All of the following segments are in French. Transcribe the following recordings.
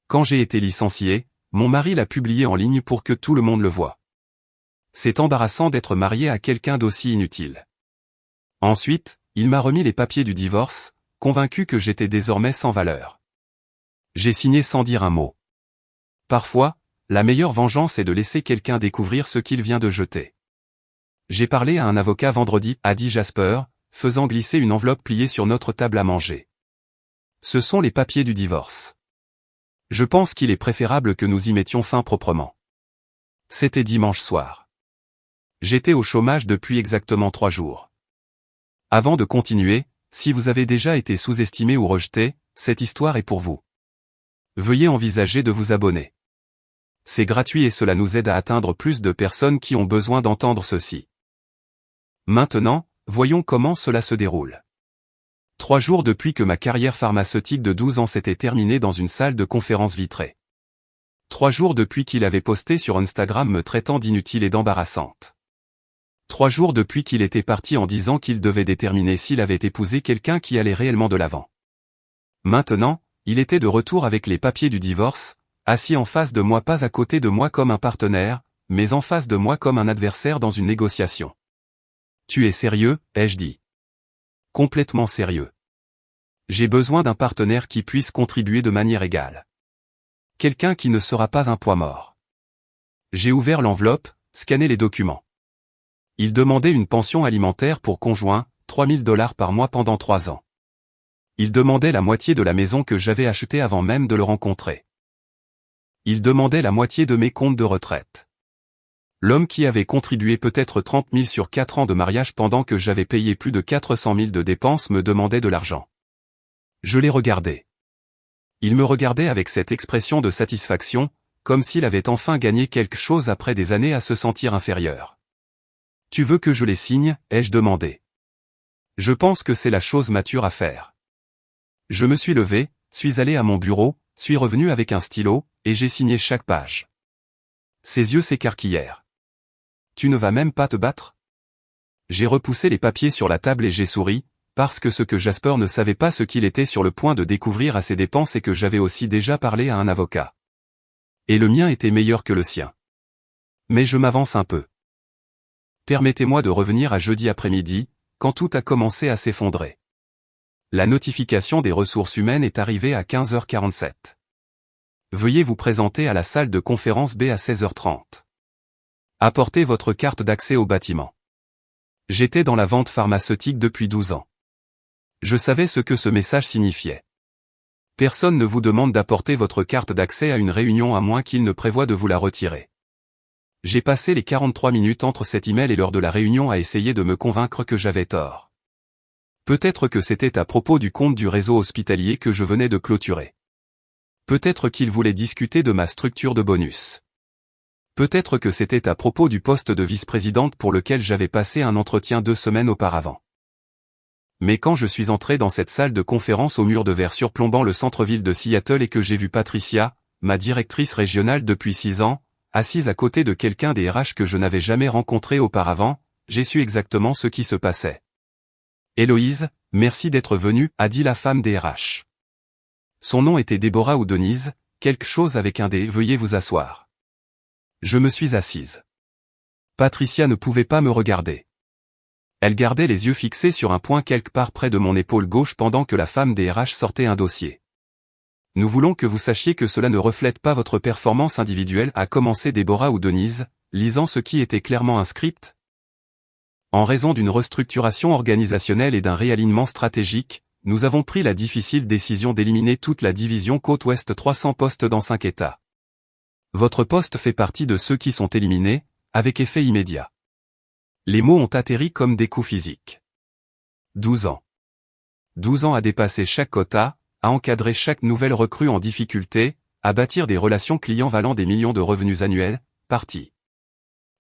Quand j'ai été licencié, mon mari l'a publié en ligne pour que tout le monde le voie. C'est embarrassant d'être marié à quelqu'un d'aussi inutile. Ensuite, il m'a remis les papiers du divorce, convaincu que j'étais désormais sans valeur. J'ai signé sans dire un mot. Parfois, la meilleure vengeance est de laisser quelqu'un découvrir ce qu'il vient de jeter. J'ai parlé à un avocat vendredi, a dit Jasper, faisant glisser une enveloppe pliée sur notre table à manger. Ce sont les papiers du divorce. Je pense qu'il est préférable que nous y mettions fin proprement. C'était dimanche soir. J'étais au chômage depuis exactement 3 jours. Avant de continuer, si vous avez déjà été sous-estimé ou rejeté, cette histoire est pour vous. Veuillez envisager de vous abonner. C'est gratuit et cela nous aide à atteindre plus de personnes qui ont besoin d'entendre ceci. Maintenant, voyons comment cela se déroule. 3 jours depuis que ma carrière pharmaceutique de 12 ans s'était terminée dans une salle de conférence vitrée. 3 jours depuis qu'il avait posté sur Instagram me traitant d'inutile et d'embarrassante. 3 jours depuis qu'il était parti en disant qu'il devait déterminer s'il avait épousé quelqu'un qui allait réellement de l'avant. Maintenant, il était de retour avec les papiers du divorce, assis en face de moi, pas à côté de moi comme un partenaire, mais en face de moi comme un adversaire dans une négociation. « Tu es sérieux ?» ai-je dit. « Complètement sérieux. J'ai besoin d'un partenaire qui puisse contribuer de manière égale. Quelqu'un qui ne sera pas un poids mort. » J'ai ouvert l'enveloppe, scanné les documents. Il demandait une pension alimentaire pour conjoint, $3000 par mois pendant 3 ans. Il demandait la moitié de la maison que j'avais achetée avant même de le rencontrer. Il demandait la moitié de mes comptes de retraite. L'homme qui avait contribué peut-être 30 000 sur 4 ans de mariage pendant que j'avais payé plus de 400 000 de dépenses me demandait de l'argent. Je l'ai regardé. Il me regardait avec cette expression de satisfaction, comme s'il avait enfin gagné quelque chose après des années à se sentir inférieur. « Tu veux que je les signe ?» ai-je demandé. « Je pense que c'est la chose mature à faire. » Je me suis levé, suis allé à mon bureau, suis revenu avec un stylo, et j'ai signé chaque page. Ses yeux s'écarquillèrent. « Tu ne vas même pas te battre ?» J'ai repoussé les papiers sur la table et j'ai souri, parce que ce que Jasper ne savait pas ce qu'il était sur le point de découvrir à ses dépens c'est que j'avais aussi déjà parlé à un avocat. Et le mien était meilleur que le sien. Mais je m'avance un peu. Permettez-moi de revenir à jeudi après-midi, quand tout a commencé à s'effondrer. La notification des ressources humaines est arrivée à 15h47. Veuillez vous présenter à la salle de conférence B à 16h30. Apportez votre carte d'accès au bâtiment. J'étais dans la vente pharmaceutique depuis 12 ans. Je savais ce que ce message signifiait. Personne ne vous demande d'apporter votre carte d'accès à une réunion à moins qu'il ne prévoie de vous la retirer. J'ai passé les 43 minutes entre cet email et l'heure de la réunion à essayer de me convaincre que j'avais tort. Peut-être que c'était à propos du compte du réseau hospitalier que je venais de clôturer. Peut-être qu'il voulait discuter de ma structure de bonus. Peut-être que c'était à propos du poste de vice-présidente pour lequel j'avais passé un entretien 2 semaines auparavant. Mais quand je suis entré dans cette salle de conférence au mur de verre surplombant le centre-ville de Seattle et que j'ai vu Patricia, ma directrice régionale depuis 6 ans, assise à côté de quelqu'un des RH que je n'avais jamais rencontré auparavant, j'ai su exactement ce qui se passait. « Héloïse, merci d'être venue » a dit la femme des RH. Son nom était Déborah ou Denise, quelque chose avec un D. « Veuillez vous asseoir. » Je me suis assise. Patricia ne pouvait pas me regarder. Elle gardait les yeux fixés sur un point quelque part près de mon épaule gauche pendant que la femme des RH sortait un dossier. « Nous voulons que vous sachiez que cela ne reflète pas votre performance individuelle » a commencé Déborah ou Denise, lisant ce qui était clairement un script. En raison d'une restructuration organisationnelle et d'un réalignement stratégique, nous avons pris la difficile décision d'éliminer toute la division Côte-Ouest 300 postes dans 5 États. Votre poste fait partie de ceux qui sont éliminés, avec effet immédiat. Les mots ont atterri comme des coups physiques. 12 ans. 12 ans à dépasser chaque quota, à encadrer chaque nouvelle recrue en difficulté, à bâtir des relations clients valant des millions de revenus annuels, parti.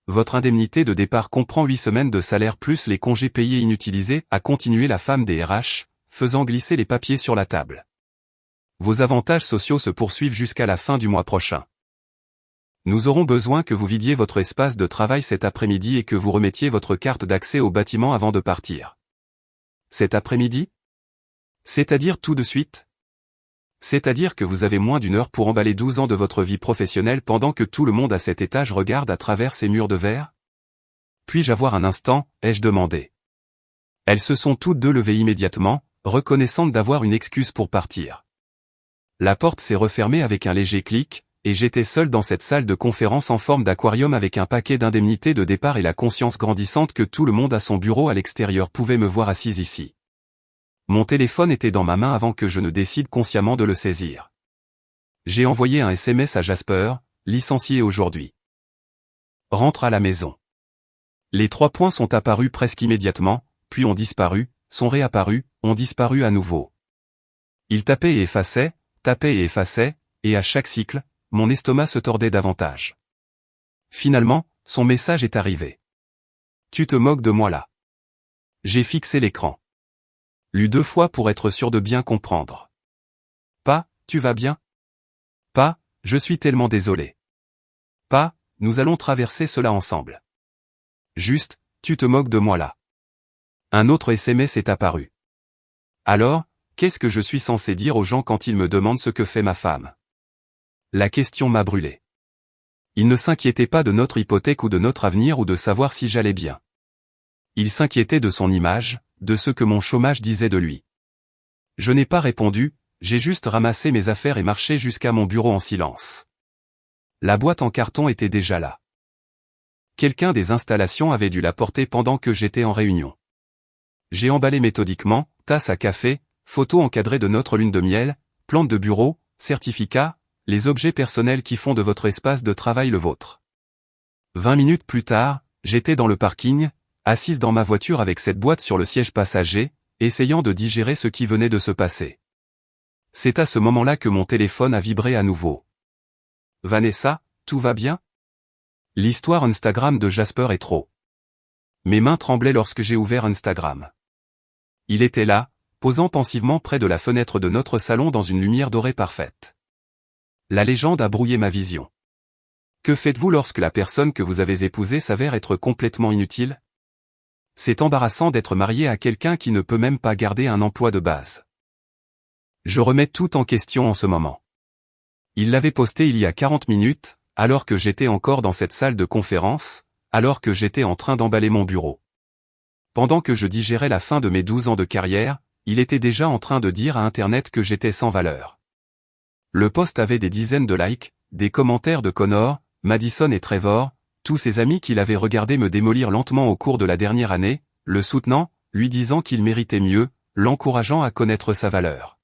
Votre indemnité de départ comprend 8 semaines de salaire plus les congés payés inutilisés, a continué la femme des RH, faisant glisser les papiers sur la table. Vos avantages sociaux se poursuivent jusqu'à la fin du mois prochain. Nous aurons besoin que vous vidiez votre espace de travail cet après-midi et que vous remettiez votre carte d'accès au bâtiment avant de partir. Cet après-midi ? C'est-à-dire tout de suite ? C'est-à-dire que vous avez moins d'1 heure pour emballer 12 ans de votre vie professionnelle pendant que tout le monde à cet étage regarde à travers ces murs de verre? Puis-je avoir un instant, ai-je demandé. Elles se sont toutes deux levées immédiatement, reconnaissantes d'avoir une excuse pour partir. La porte s'est refermée avec un léger clic, et j'étais seul dans cette salle de conférence en forme d'aquarium avec un paquet d'indemnités de départ et la conscience grandissante que tout le monde à son bureau à l'extérieur pouvait me voir assise ici. Mon téléphone était dans ma main avant que je ne décide consciemment de le saisir. J'ai envoyé un SMS à Jasper, licencié aujourd'hui. Rentre à la maison. Les 3 points sont apparus presque immédiatement, puis ont disparu, sont réapparus, ont disparu à nouveau. Il tapait et effaçait, et à chaque cycle, mon estomac se tordait davantage. Finalement, son message est arrivé. Tu te moques de moi là. J'ai fixé l'écran. Lu 2 fois pour être sûr de bien comprendre. Pas, tu vas bien? Pas, je suis tellement désolé. Pas, nous allons traverser cela ensemble. Juste, tu te moques de moi là. Un autre SMS est apparu. Alors, qu'est-ce que je suis censé dire aux gens quand ils me demandent ce que fait ma femme? La question m'a brûlé. Ils ne s'inquiétaient pas de notre hypothèque ou de notre avenir ou de savoir si j'allais bien. Ils s'inquiétaient de son image, de ce que mon chômage disait de lui. Je n'ai pas répondu, j'ai juste ramassé mes affaires et marché jusqu'à mon bureau en silence. La boîte en carton était déjà là. Quelqu'un des installations avait dû la porter pendant que j'étais en réunion. J'ai emballé méthodiquement, tasse à café, photos encadrées de notre lune de miel, plante de bureau, certificat, les objets personnels qui font de votre espace de travail le vôtre. 20 minutes plus tard, j'étais dans le parking, assise dans ma voiture avec cette boîte sur le siège passager, essayant de digérer ce qui venait de se passer. C'est à ce moment-là que mon téléphone a vibré à nouveau. Vanessa, tout va bien? L'histoire Instagram de Jasper est trop. Mes mains tremblaient lorsque j'ai ouvert Instagram. Il était là, posant pensivement près de la fenêtre de notre salon dans une lumière dorée parfaite. La légende a brouillé ma vision. Que faites-vous lorsque la personne que vous avez épousée s'avère être complètement inutile? C'est embarrassant d'être marié à quelqu'un qui ne peut même pas garder un emploi de base. Je remets tout en question en ce moment. Il l'avait posté il y a 40 minutes, alors que j'étais encore dans cette salle de conférence, alors que j'étais en train d'emballer mon bureau. Pendant que je digérais la fin de mes 12 ans de carrière, il était déjà en train de dire à Internet que j'étais sans valeur. Le post avait des dizaines de likes, des commentaires de Connor, Madison et Trevor, tous ses amis qu'il avait regardé me démolir lentement au cours de la dernière année, le soutenant, lui disant qu'il méritait mieux, l'encourageant à connaître sa valeur.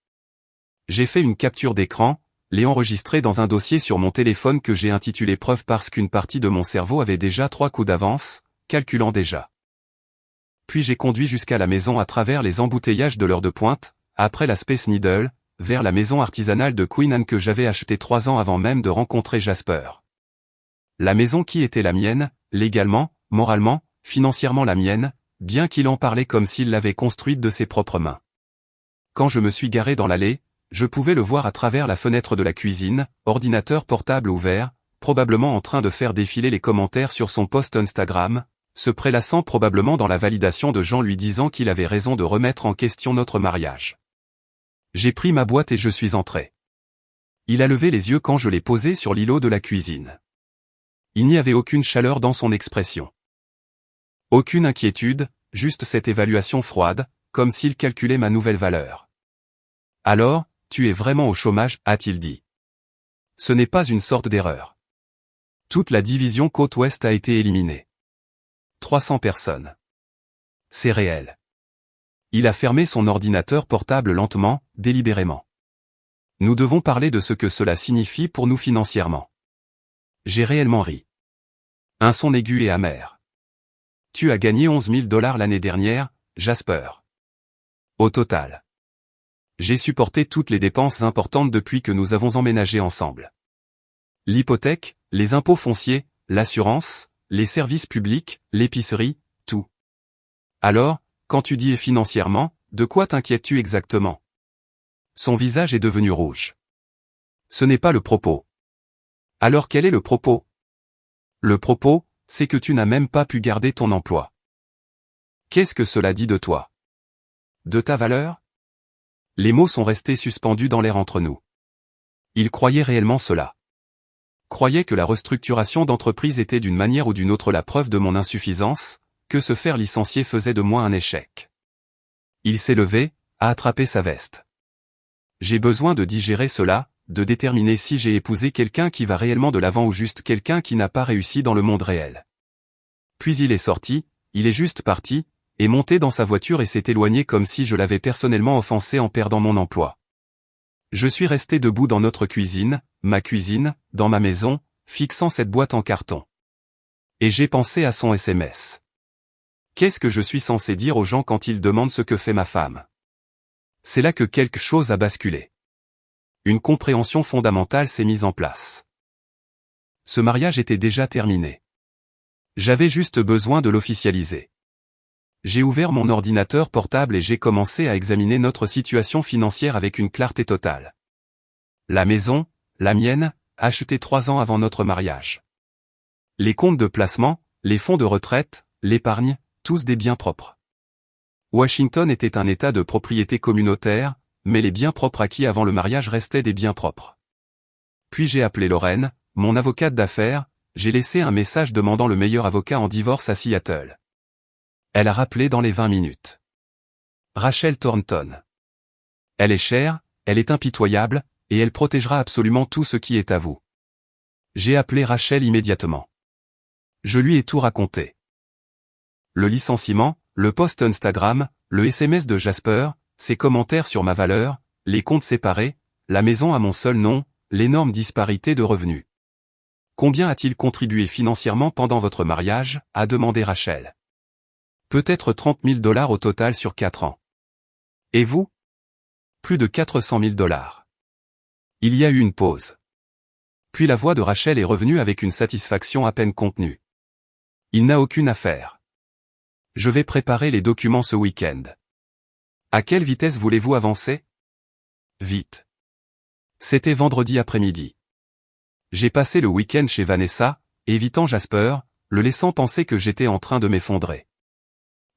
J'ai fait une capture d'écran, l'ai enregistré dans un dossier sur mon téléphone que j'ai intitulé Preuve parce qu'une partie de mon cerveau avait déjà 3 coups d'avance, calculant déjà. Puis j'ai conduit jusqu'à la maison à travers les embouteillages de l'heure de pointe, après la Space Needle, vers la maison artisanale de Queen Anne que j'avais achetée 3 ans avant même de rencontrer Jasper. La maison qui était la mienne, légalement, moralement, financièrement la mienne, bien qu'il en parlait comme s'il l'avait construite de ses propres mains. Quand je me suis garé dans l'allée, je pouvais le voir à travers la fenêtre de la cuisine, ordinateur portable ouvert, probablement en train de faire défiler les commentaires sur son post Instagram, se prélassant probablement dans la validation de gens lui disant qu'il avait raison de remettre en question notre mariage. J'ai pris ma boîte et je suis entré. Il a levé les yeux quand je l'ai posé sur l'îlot de la cuisine. Il n'y avait aucune chaleur dans son expression. Aucune inquiétude, juste cette évaluation froide, comme s'il calculait ma nouvelle valeur. Alors, tu es vraiment au chômage, a-t-il dit. Ce n'est pas une sorte d'erreur. Toute la division côte ouest a été éliminée. 300 personnes. C'est réel. Il a fermé son ordinateur portable lentement, délibérément. Nous devons parler de ce que cela signifie pour nous financièrement. J'ai réellement ri. Un son aigu et amer. Tu as gagné 11 000 $ l'année dernière, Jasper. Au total. J'ai supporté toutes les dépenses importantes depuis que nous avons emménagé ensemble. L'hypothèque, les impôts fonciers, l'assurance, les services publics, l'épicerie, tout. Alors, quand tu dis financièrement, de quoi t'inquiètes-tu exactement? Son visage est devenu rouge. Ce n'est pas le propos. Alors quel est le propos? Le propos, c'est que tu n'as même pas pu garder ton emploi. Qu'est-ce que cela dit de toi? De ta valeur? Les mots sont restés suspendus dans l'air entre nous. Il croyait réellement cela. Croyait que la restructuration d'entreprise était d'une manière ou d'une autre la preuve de mon insuffisance, que se faire licencier faisait de moi un échec. Il s'est levé, a attrapé sa veste. J'ai besoin de digérer cela, de déterminer si j'ai épousé quelqu'un qui va réellement de l'avant ou juste quelqu'un qui n'a pas réussi dans le monde réel. Puis il est sorti, il est juste parti, est monté dans sa voiture et s'est éloigné comme si je l'avais personnellement offensé en perdant mon emploi. Je suis resté debout dans notre cuisine, ma cuisine, dans ma maison, fixant cette boîte en carton. Et j'ai pensé à son SMS. Qu'est-ce que je suis censé dire aux gens quand ils demandent ce que fait ma femme? C'est là que quelque chose a basculé. Une compréhension fondamentale s'est mise en place. Ce mariage était déjà terminé. J'avais juste besoin de l'officialiser. J'ai ouvert mon ordinateur portable et j'ai commencé à examiner notre situation financière avec une clarté totale. La maison, la mienne, achetée 3 ans avant notre mariage. Les comptes de placement, les fonds de retraite, l'épargne, tous des biens propres. Washington était un état de propriété communautaire, mais les biens propres acquis avant le mariage restaient des biens propres. Puis j'ai appelé Lorraine, mon avocate d'affaires, j'ai laissé un message demandant le meilleur avocat en divorce à Seattle. Elle a rappelé dans les 20 minutes. Rachel Thornton. Elle est chère, elle est impitoyable, et elle protégera absolument tout ce qui est à vous. J'ai appelé Rachel immédiatement. Je lui ai tout raconté. Le licenciement, le post Instagram, le SMS de Jasper, ses commentaires sur ma valeur, les comptes séparés, la maison à mon seul nom, l'énorme disparité de revenus. Combien a-t-il contribué financièrement pendant votre mariage, a demandé Rachel. Peut-être 30 000 $ au total sur 4 ans. Et vous? Plus de 400 000 $. Il y a eu une pause. Puis la voix de Rachel est revenue avec une satisfaction à peine contenue. Il n'a aucune affaire. Je vais préparer les documents ce week-end. À quelle vitesse voulez-vous avancer? Vite. C'était vendredi après-midi. J'ai passé le week-end chez Vanessa, évitant Jasper, le laissant penser que j'étais en train de m'effondrer.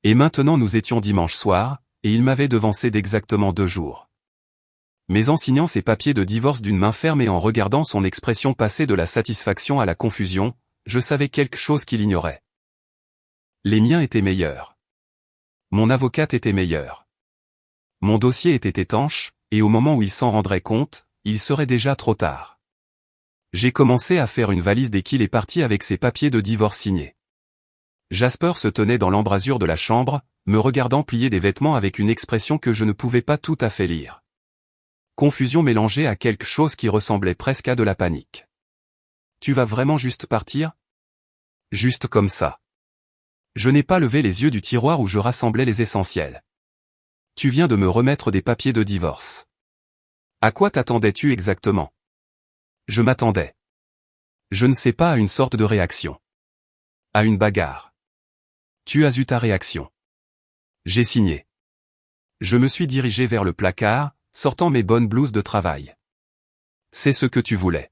Et maintenant nous étions dimanche soir, et il m'avait devancé d'exactement 2 jours. Mais en signant ses papiers de divorce d'une main ferme et en regardant son expression passer de la satisfaction à la confusion, je savais quelque chose qu'il ignorait. Les miens étaient meilleurs. Mon avocate était meilleure. Mon dossier était étanche, et au moment où il s'en rendrait compte, il serait déjà trop tard. J'ai commencé à faire une valise dès qu'il est parti avec ses papiers de divorce signés. Jasper se tenait dans l'embrasure de la chambre, me regardant plier des vêtements avec une expression que je ne pouvais pas tout à fait lire. Confusion mélangée à quelque chose qui ressemblait presque à de la panique. Tu vas vraiment juste partir? Juste comme ça. Je n'ai pas levé les yeux du tiroir où je rassemblais les essentiels. Tu viens de me remettre des papiers de divorce. À quoi t'attendais-tu exactement? Je m'attendais. Je ne sais pas à une sorte de réaction. À une bagarre. Tu as eu ta réaction. J'ai signé. Je me suis dirigé vers le placard, sortant mes bonnes blouses de travail. C'est ce que tu voulais.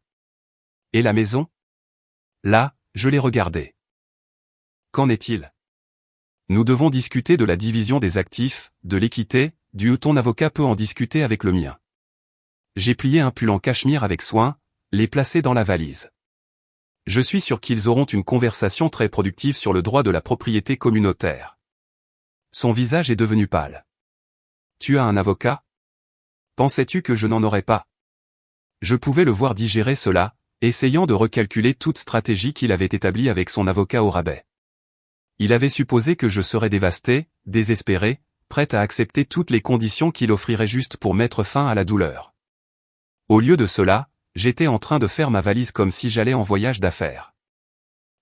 Et la maison? Là, je l'ai regardée. Qu'en est-il? Nous devons discuter de la division des actifs, de l'équité, où ton avocat peut en discuter avec le mien. J'ai plié un pull en cachemire avec soin, les placer dans la valise. Je suis sûr qu'ils auront une conversation très productive sur le droit de la propriété communautaire. Son visage est devenu pâle. Tu as un avocat? Pensais-tu que je n'en aurais pas? Je pouvais le voir digérer cela, essayant de recalculer toute stratégie qu'il avait établie avec son avocat au rabais. Il avait supposé que je serais dévasté, désespéré, prêt à accepter toutes les conditions qu'il offrirait juste pour mettre fin à la douleur. Au lieu de cela, j'étais en train de faire ma valise comme si j'allais en voyage d'affaires.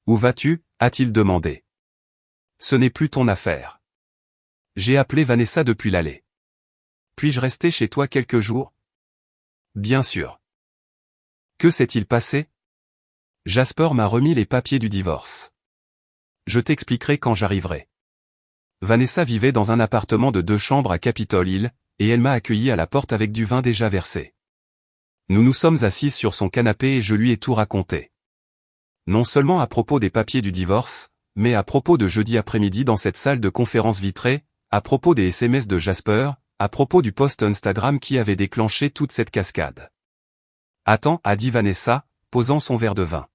Où vas-tu? A-t-il demandé. Ce n'est plus ton affaire. J'ai appelé Vanessa depuis l'aller. Puis-je rester chez toi quelques jours? Bien sûr. Que s'est-il passé? Jasper m'a remis les papiers du divorce. Je t'expliquerai quand j'arriverai. Vanessa vivait dans un appartement de 2 chambres à Capitol Hill, et elle m'a accueilli à la porte avec du vin déjà versé. Nous nous sommes assises sur son canapé et je lui ai tout raconté. Non seulement à propos des papiers du divorce, mais à propos de jeudi après-midi dans cette salle de conférence vitrée, à propos des SMS de Jasper, à propos du post Instagram qui avait déclenché toute cette cascade. Attends, a dit Vanessa, posant son verre de vin.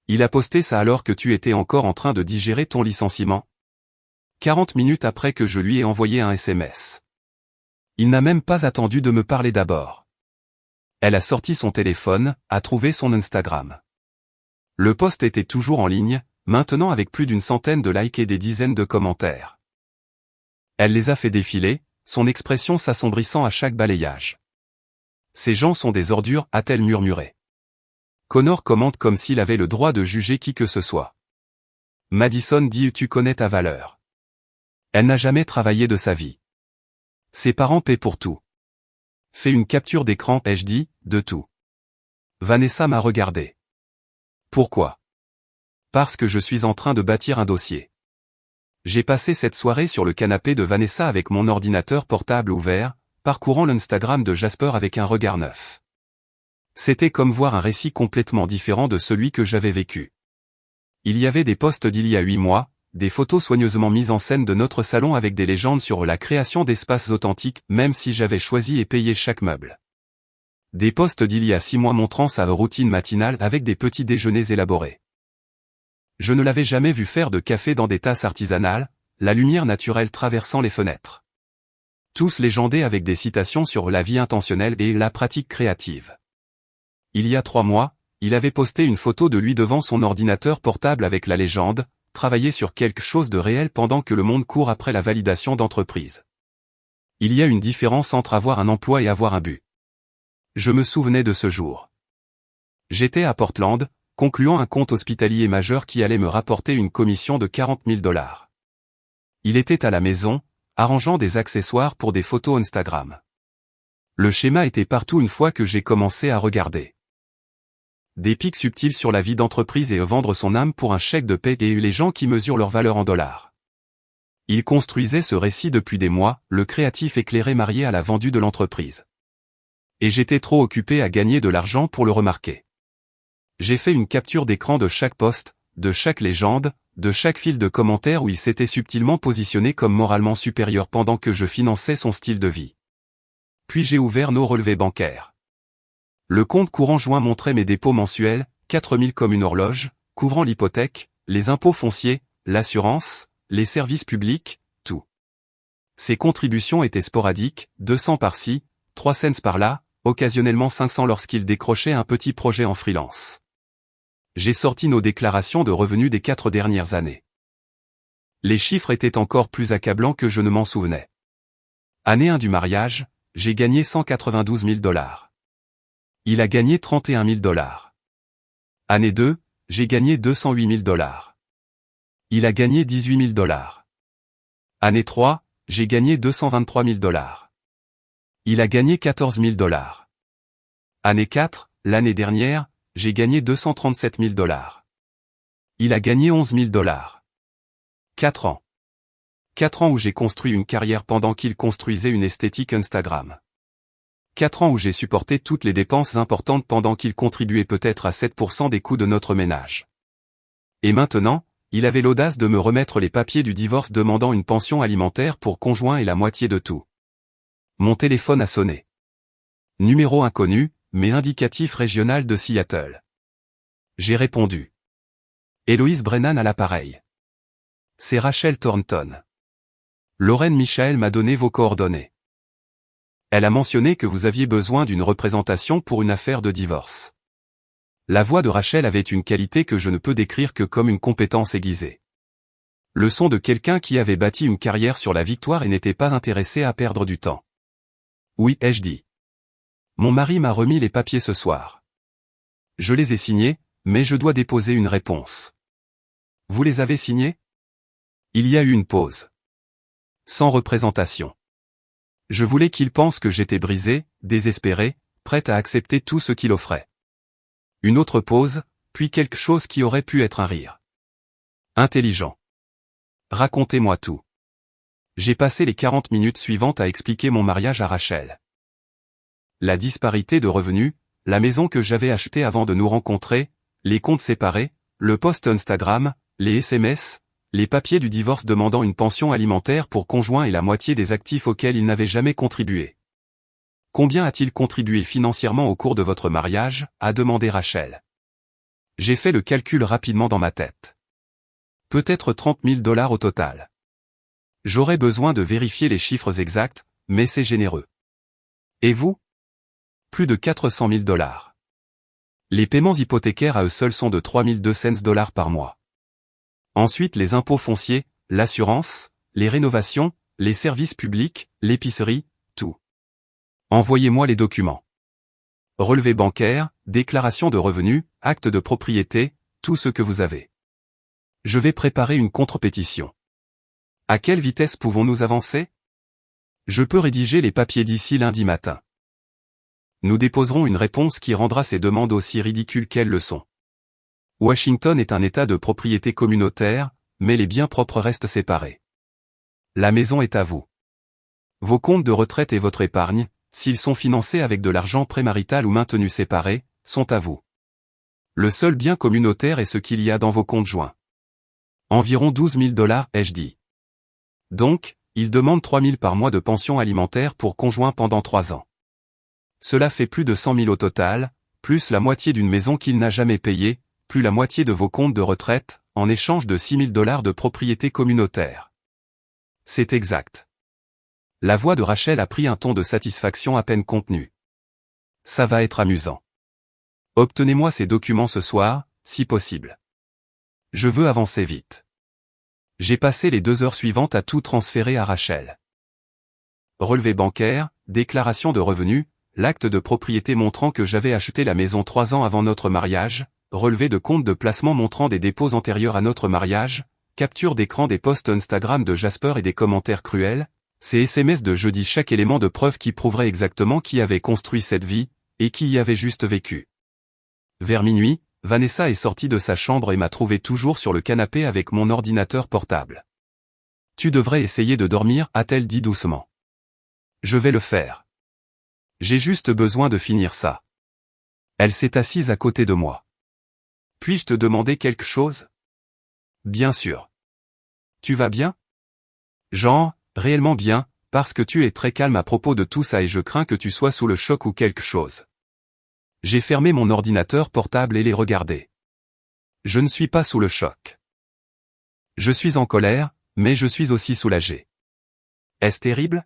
Il a posté ça alors que tu étais encore en train de digérer ton licenciement. 40 minutes après que je lui ai envoyé un SMS. Il n'a même pas attendu de me parler d'abord. Elle a sorti son téléphone, a trouvé son Instagram. Le post était toujours en ligne, maintenant avec plus d'une centaine de likes et des dizaines de commentaires. Elle les a fait défiler, son expression s'assombrissant à chaque balayage. Ces gens sont des ordures, a-t-elle murmuré. Connor commente comme s'il avait le droit de juger qui que ce soit. Madison dit tu connais ta valeur. Elle n'a jamais travaillé de sa vie. Ses parents paient pour tout. Fais une capture d'écran, ai-je dit, de tout. Vanessa m'a regardé. Pourquoi? Parce que je suis en train de bâtir un dossier. J'ai passé cette soirée sur le canapé de Vanessa avec mon ordinateur portable ouvert, parcourant l'Instagram de Jasper avec un regard neuf. C'était comme voir un récit complètement différent de celui que j'avais vécu. Il y avait des posts d'il y a 8 mois, des photos soigneusement mises en scène de notre salon avec des légendes sur la création d'espaces authentiques, même si j'avais choisi et payé chaque meuble. Des posts d'il y a 6 mois montrant sa routine matinale avec des petits déjeuners élaborés. Je ne l'avais jamais vu faire de café dans des tasses artisanales, la lumière naturelle traversant les fenêtres. Tous légendés avec des citations sur la vie intentionnelle et la pratique créative. Il y a 3 mois, il avait posté une photo de lui devant son ordinateur portable avec la légende « Travailler sur quelque chose de réel pendant que le monde court après la validation d'entreprise ». Il y a une différence entre avoir un emploi et avoir un but. Je me souvenais de ce jour. J'étais à Portland, concluant un compte hospitalier majeur qui allait me rapporter une commission de 40 000 $. Il était à la maison, arrangeant des accessoires pour des photos Instagram. Le schéma était partout une fois que j'ai commencé à regarder. Des pics subtils sur la vie d'entreprise et vendre son âme pour un chèque de paie et les gens qui mesurent leur valeur en dollars. Il construisait ce récit depuis des mois, le créatif éclairé marié à la vendue de l'entreprise. Et j'étais trop occupé à gagner de l'argent pour le remarquer. J'ai fait une capture d'écran de chaque post, de chaque légende, de chaque fil de commentaires où il s'était subtilement positionné comme moralement supérieur pendant que je finançais son style de vie. Puis j'ai ouvert nos relevés bancaires. Le compte courant joint montrait mes dépôts mensuels, 4 000 comme une horloge, couvrant l'hypothèque, les impôts fonciers, l'assurance, les services publics, tout. Ces contributions étaient sporadiques, 200 par-ci, 3 cents par-là, occasionnellement 500 lorsqu'il décrochait un petit projet en freelance. J'ai sorti nos déclarations de revenus des 4 dernières années. Les chiffres étaient encore plus accablants que je ne m'en souvenais. Année 1 du mariage, j'ai gagné 192 000 $. Il a gagné 31 000 $. Année 2, j'ai gagné 208 000 $. Il a gagné 18 000 $. Année 3, j'ai gagné 223 000 $. Il a gagné 14 000 $. Année 4, l'année dernière, j'ai gagné 237 000 $. Il a gagné 11 000 $. 4 ans. 4 ans où j'ai construit une carrière pendant qu'il construisait une esthétique Instagram. 4 ans où j'ai supporté toutes les dépenses importantes pendant qu'il contribuait peut-être à 7% des coûts de notre ménage. Et maintenant, il avait l'audace de me remettre les papiers du divorce demandant une pension alimentaire pour conjoint et la moitié de tout. Mon téléphone a sonné. Numéro inconnu, mais indicatif régional de Seattle. J'ai répondu. Héloïse Brennan à l'appareil. C'est Rachel Thornton. Lorraine Michael m'a donné vos coordonnées. Elle a mentionné que vous aviez besoin d'une représentation pour une affaire de divorce. La voix de Rachel avait une qualité que je ne peux décrire que comme une compétence aiguisée. Le son de quelqu'un qui avait bâti une carrière sur la victoire et n'était pas intéressé à perdre du temps. Oui, ai-je dit. Mon mari m'a remis les papiers ce soir. Je les ai signés, mais je dois déposer une réponse. Vous les avez signés? Il y a eu une pause. Sans représentation. Je voulais qu'il pense que j'étais brisé, désespéré, prêt à accepter tout ce qu'il offrait. Une autre pause, puis quelque chose qui aurait pu être un rire. Intelligent. Racontez-moi tout. J'ai passé les 40 minutes suivantes à expliquer mon mariage à Rachel. La disparité de revenus, la maison que j'avais achetée avant de nous rencontrer, les comptes séparés, le post Instagram, les SMS, les papiers du divorce demandant une pension alimentaire pour conjoint et la moitié des actifs auxquels il n'avait jamais contribué. Combien a-t-il contribué financièrement au cours de votre mariage, a demandé Rachel. J'ai fait le calcul rapidement dans ma tête. Peut-être 30 000 $ au total. J'aurais besoin de vérifier les chiffres exacts, mais c'est généreux. Et vous? Plus de 400 000 $. Les paiements hypothécaires à eux seuls sont de 3 200 $ par mois. Ensuite les impôts fonciers, l'assurance, les rénovations, les services publics, l'épicerie, tout. Envoyez-moi les documents. Relevé bancaire, déclaration de revenus, acte de propriété, tout ce que vous avez. Je vais préparer une contre-pétition. À quelle vitesse pouvons-nous avancer? Je peux rédiger les papiers d'ici lundi matin. Nous déposerons une réponse qui rendra ces demandes aussi ridicules qu'elles le sont. Washington est un État de propriété communautaire, mais les biens propres restent séparés. La maison est à vous. Vos comptes de retraite et votre épargne, s'ils sont financés avec de l'argent prémarital ou maintenus séparés, sont à vous. Le seul bien communautaire est ce qu'il y a dans vos comptes joints. Environ 12 000 $, ai-je dit. Donc, il demande 3 000 par mois de pension alimentaire pour conjoint pendant 3 ans. Cela fait plus de 100 000 au total, plus la moitié d'une maison qu'il n'a jamais payée, plus la moitié de vos comptes de retraite, en échange de 6 000 $ de propriété communautaire. C'est exact. La voix de Rachel a pris un ton de satisfaction à peine contenu. Ça va être amusant. Obtenez-moi ces documents ce soir, si possible. Je veux avancer vite. J'ai passé les 2 heures suivantes à tout transférer à Rachel. Relevé bancaire, déclaration de revenus, l'acte de propriété montrant que j'avais acheté la maison 3 ans avant notre mariage, relevé de compte de placement montrant des dépôts antérieurs à notre mariage, capture d'écran des posts Instagram de Jasper et des commentaires cruels, ces SMS de jeudi chaque élément de preuve qui prouverait exactement qui avait construit cette vie, et qui y avait juste vécu. Vers minuit, Vanessa est sortie de sa chambre et m'a trouvé toujours sur le canapé avec mon ordinateur portable. Tu devrais essayer de dormir, a-t-elle dit doucement. Je vais le faire. J'ai juste besoin de finir ça. Elle s'est assise à côté de moi. Puis-je te demander quelque chose? Bien sûr. Tu vas bien? Genre, réellement bien, parce que tu es très calme à propos de tout ça et je crains que tu sois sous le choc ou quelque chose. J'ai fermé mon ordinateur portable et l'ai regardé. Je ne suis pas sous le choc. Je suis en colère, mais je suis aussi soulagé. Est-ce terrible?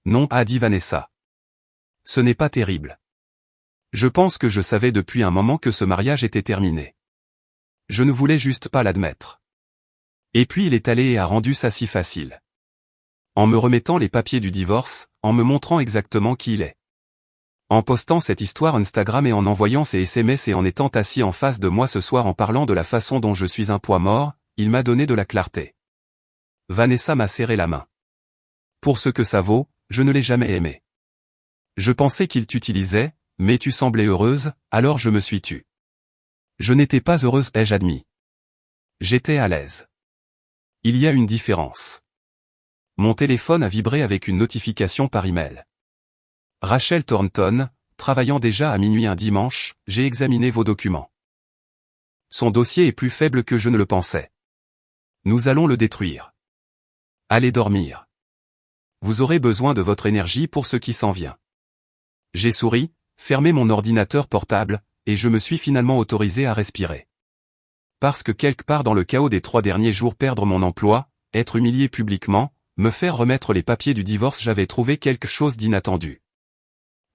Non, a dit Vanessa. Ce n'est pas terrible. Je pense que je savais depuis un moment que ce mariage était terminé. Je ne voulais juste pas l'admettre. Et puis il est allé et a rendu ça si facile. En me remettant les papiers du divorce, en me montrant exactement qui il est. En postant cette histoire Instagram et en envoyant ces SMS et en étant assis en face de moi ce soir en parlant de la façon dont je suis un poids mort, il m'a donné de la clarté. Vanessa m'a serré la main. Pour ce que ça vaut, je ne l'ai jamais aimé. Je pensais qu'il t'utilisait, mais tu semblais heureuse, alors je me suis tue. Je n'étais pas heureuse, ai-je admis. J'étais à l'aise. Il y a une différence. Mon téléphone a vibré avec une notification par email. Rachel Thornton, travaillant déjà à minuit un dimanche, j'ai examiné vos documents. Son dossier est plus faible que je ne le pensais. Nous allons le détruire. Allez dormir. Vous aurez besoin de votre énergie pour ce qui s'en vient. J'ai souri, fermé mon ordinateur portable, et je me suis finalement autorisé à respirer. Parce que quelque part dans le chaos des 3 derniers jours perdre mon emploi, être humilié publiquement, me faire remettre les papiers du divorce j'avais trouvé quelque chose d'inattendu.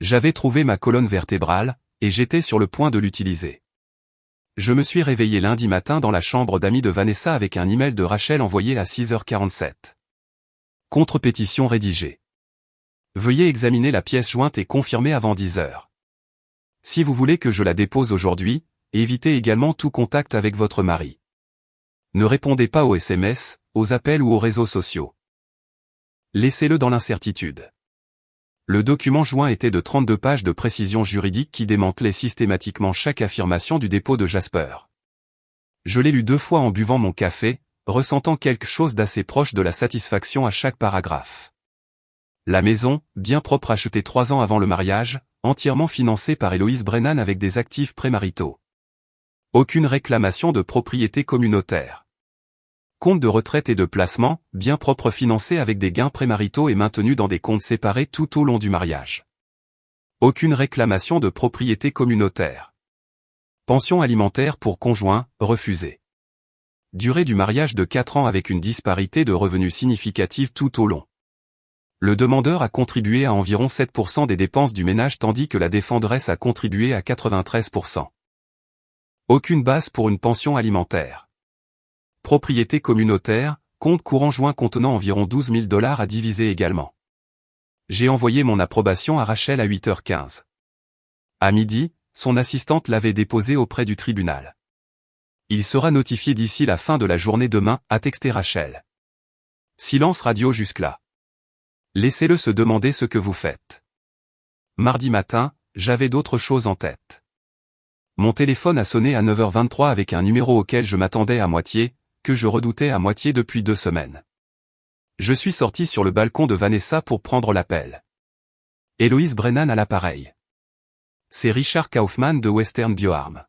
J'avais trouvé ma colonne vertébrale, et j'étais sur le point de l'utiliser. Je me suis réveillé lundi matin dans la chambre d'amis de Vanessa avec un email de Rachel envoyé à 6h47. Contre-pétition rédigée. Veuillez examiner la pièce jointe et confirmer avant 10h. Si vous voulez que je la dépose aujourd'hui, évitez également tout contact avec votre mari. Ne répondez pas aux SMS, aux appels ou aux réseaux sociaux. Laissez-le dans l'incertitude. Le document joint était de 32 pages de précision juridique qui démantelait systématiquement chaque affirmation du dépôt de Jasper. Je l'ai lu 2 fois en buvant mon café, ressentant quelque chose d'assez proche de la satisfaction à chaque paragraphe. La maison, bien propre achetée 3 ans avant le mariage, entièrement financée par Héloïse Brennan avec des actifs prémaritaux. Aucune réclamation de propriété communautaire. Compte de retraite et de placement, bien propre financé avec des gains prémaritaux et maintenus dans des comptes séparés tout au long du mariage. Aucune réclamation de propriété communautaire. Pension alimentaire pour conjoint, refusée. Durée du mariage de 4 ans avec une disparité de revenus significative tout au long. Le demandeur a contribué à environ 7% des dépenses du ménage tandis que la défenderesse a contribué à 93%. Aucune base pour une pension alimentaire. Propriété communautaire, compte courant joint contenant environ 12 000 $ à diviser également. J'ai envoyé mon approbation à Rachel à 8h15. À midi, son assistante l'avait déposé auprès du tribunal. Il sera notifié d'ici la fin de la journée demain, a texté Rachel. Silence radio jusque-là. Laissez-le se demander ce que vous faites. Mardi matin, j'avais d'autres choses en tête. Mon téléphone a sonné à 9h23 avec un numéro auquel je m'attendais à moitié, que je redoutais à moitié depuis 2 semaines. Je suis sorti sur le balcon de Vanessa pour prendre l'appel. Héloïse Brennan à l'appareil. C'est Richard Kaufman de Western Bioarm.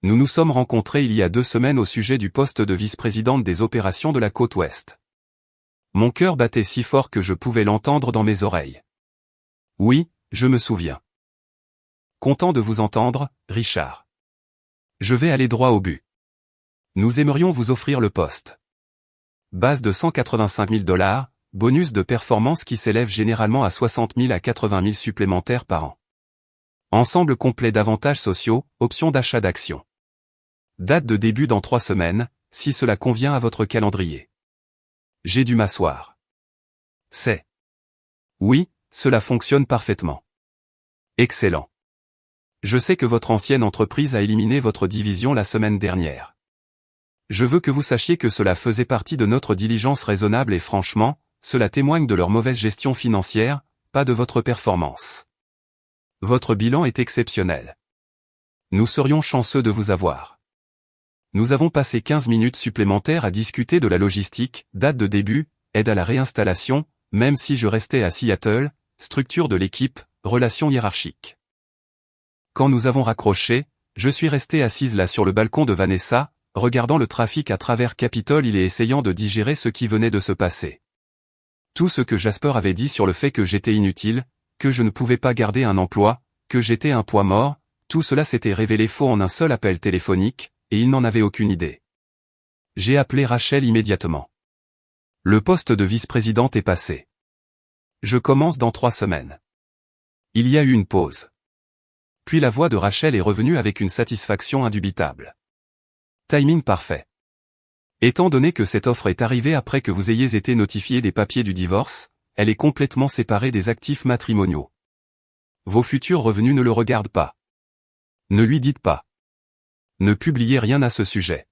Nous nous sommes rencontrés il y a 2 semaines au sujet du poste de vice-présidente des opérations de la côte ouest. Mon cœur battait si fort que je pouvais l'entendre dans mes oreilles. Oui, je me souviens. Content de vous entendre, Richard. Je vais aller droit au but. Nous aimerions vous offrir le poste. Base de 185 000 $, bonus de performance qui s'élève généralement à 60 000 à 80 000 supplémentaires par an. Ensemble complet d'avantages sociaux, options d'achat d'actions. Date de début dans 3 semaines, si cela convient à votre calendrier. J'ai dû m'asseoir. C'est. Oui, cela fonctionne parfaitement. Excellent. Je sais que votre ancienne entreprise a éliminé votre division la semaine dernière. Je veux que vous sachiez que cela faisait partie de notre diligence raisonnable et franchement, cela témoigne de leur mauvaise gestion financière, pas de votre performance. Votre bilan est exceptionnel. Nous serions chanceux de vous avoir. Nous avons passé 15 minutes supplémentaires à discuter de la logistique, date de début, aide à la réinstallation, même si je restais à Seattle, structure de l'équipe, relations hiérarchiques. Quand nous avons raccroché, je suis resté assise là sur le balcon de Vanessa, regardant le trafic à travers Capitol Hill et essayant de digérer ce qui venait de se passer. Tout ce que Jasper avait dit sur le fait que j'étais inutile, que je ne pouvais pas garder un emploi, que j'étais un poids mort, tout cela s'était révélé faux en un seul appel téléphonique, et il n'en avait aucune idée. J'ai appelé Rachel immédiatement. Le poste de vice-présidente est passé. Je commence dans 3 semaines. Il y a eu une pause. Puis la voix de Rachel est revenue avec une satisfaction indubitable. Timing parfait. Étant donné que cette offre est arrivée après que vous ayez été notifié des papiers du divorce, elle est complètement séparée des actifs matrimoniaux. Vos futurs revenus ne le regardent pas. Ne lui dites pas. Ne publiez rien à ce sujet.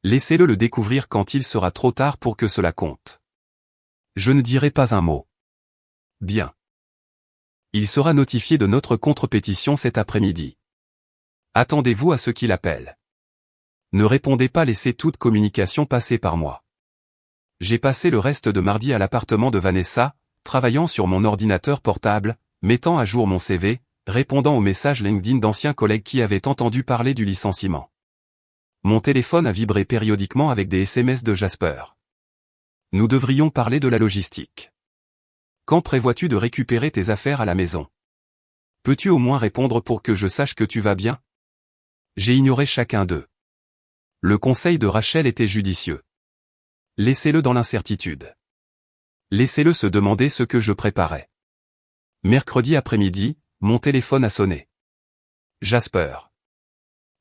Laissez-le le découvrir quand il sera trop tard pour que cela compte. Je ne dirai pas un mot. Bien. Il sera notifié de notre contre-pétition cet après-midi. Attendez-vous à ce qu'il appelle. Ne répondez pas, laissez toute communication passer par moi. J'ai passé le reste de mardi à l'appartement de Vanessa, travaillant sur mon ordinateur portable, mettant à jour mon CV, répondant aux messages LinkedIn d'anciens collègues qui avaient entendu parler du licenciement. Mon téléphone a vibré périodiquement avec des SMS de Jasper. Nous devrions parler de la logistique. Quand prévois-tu de récupérer tes affaires à la maison? Peux-tu au moins répondre pour que je sache que tu vas bien? J'ai ignoré chacun d'eux. Le conseil de Rachel était judicieux. Laissez-le dans l'incertitude. Laissez-le se demander ce que je préparais. Mercredi après-midi, mon téléphone a sonné. Jasper.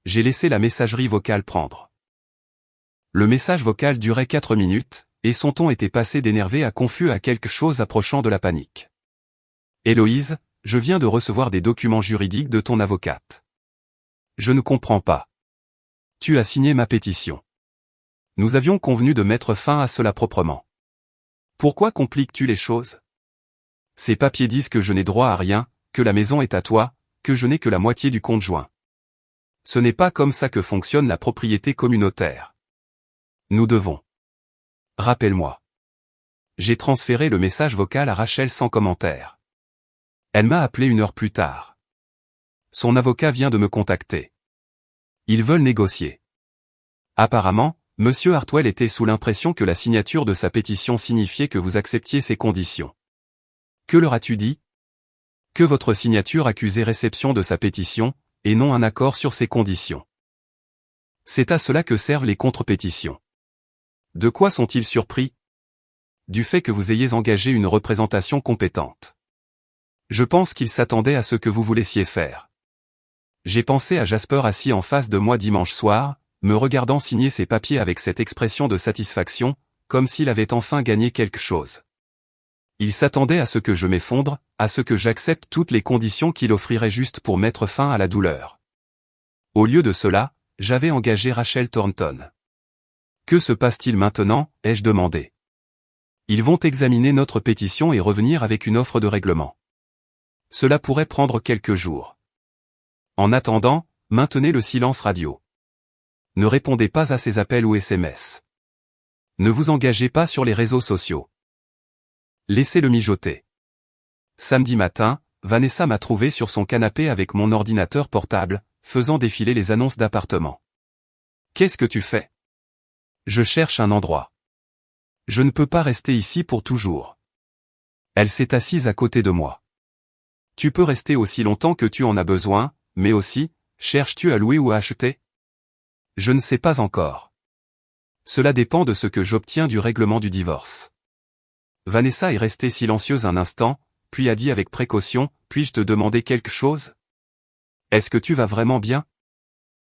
J'ai laissé la messagerie vocale prendre. Le message vocal durait 4 minutes, et son ton était passé d'énervé à confus à quelque chose approchant de la panique. Héloïse, je viens de recevoir des documents juridiques de ton avocate. Je ne comprends pas. Tu as signé ma pétition. Nous avions convenu de mettre fin à cela proprement. Pourquoi compliques-tu les choses? Ces papiers disent que je n'ai droit à rien, que la maison est à toi, que je n'ai que la moitié du compte joint. Ce n'est pas comme ça que fonctionne la propriété communautaire. Nous devons. Rappelle-moi. J'ai transféré le message vocal à Rachel sans commentaire. Elle m'a appelé 1 heure plus tard. Son avocat vient de me contacter. Ils veulent négocier. Apparemment, Monsieur Hartwell était sous l'impression que la signature de sa pétition signifiait que vous acceptiez ses conditions. Que leur as-tu dit? Que votre signature accusait réception de sa pétition, et non un accord sur ses conditions. C'est à cela que servent les contre-pétitions. De quoi sont-ils surpris? Du fait que vous ayez engagé une représentation compétente. Je pense qu'ils s'attendaient à ce que vous vous laissiez faire. J'ai pensé à Jasper assis en face de moi dimanche soir, me regardant signer ses papiers avec cette expression de satisfaction, comme s'il avait enfin gagné quelque chose. Il s'attendait à ce que je m'effondre, à ce que j'accepte toutes les conditions qu'il offrirait juste pour mettre fin à la douleur. Au lieu de cela, j'avais engagé Rachel Thornton. Que se passe-t-il maintenant, ai-je demandé. Ils vont examiner notre pétition et revenir avec une offre de règlement. Cela pourrait prendre quelques jours. En attendant, maintenez le silence radio. Ne répondez pas à ces appels ou SMS. Ne vous engagez pas sur les réseaux sociaux. Laissez-le mijoter. Samedi matin, Vanessa m'a trouvé sur son canapé avec mon ordinateur portable, faisant défiler les annonces d'appartements. Qu'est-ce que tu fais? Je cherche un endroit. Je ne peux pas rester ici pour toujours. Elle s'est assise à côté de moi. Tu peux rester aussi longtemps que tu en as besoin, mais aussi, cherches-tu à louer ou à acheter? Je ne sais pas encore. Cela dépend de ce que j'obtiens du règlement du divorce. Vanessa est restée silencieuse un instant, puis a dit avec précaution, puis-je te demander quelque chose? Est-ce que tu vas vraiment bien?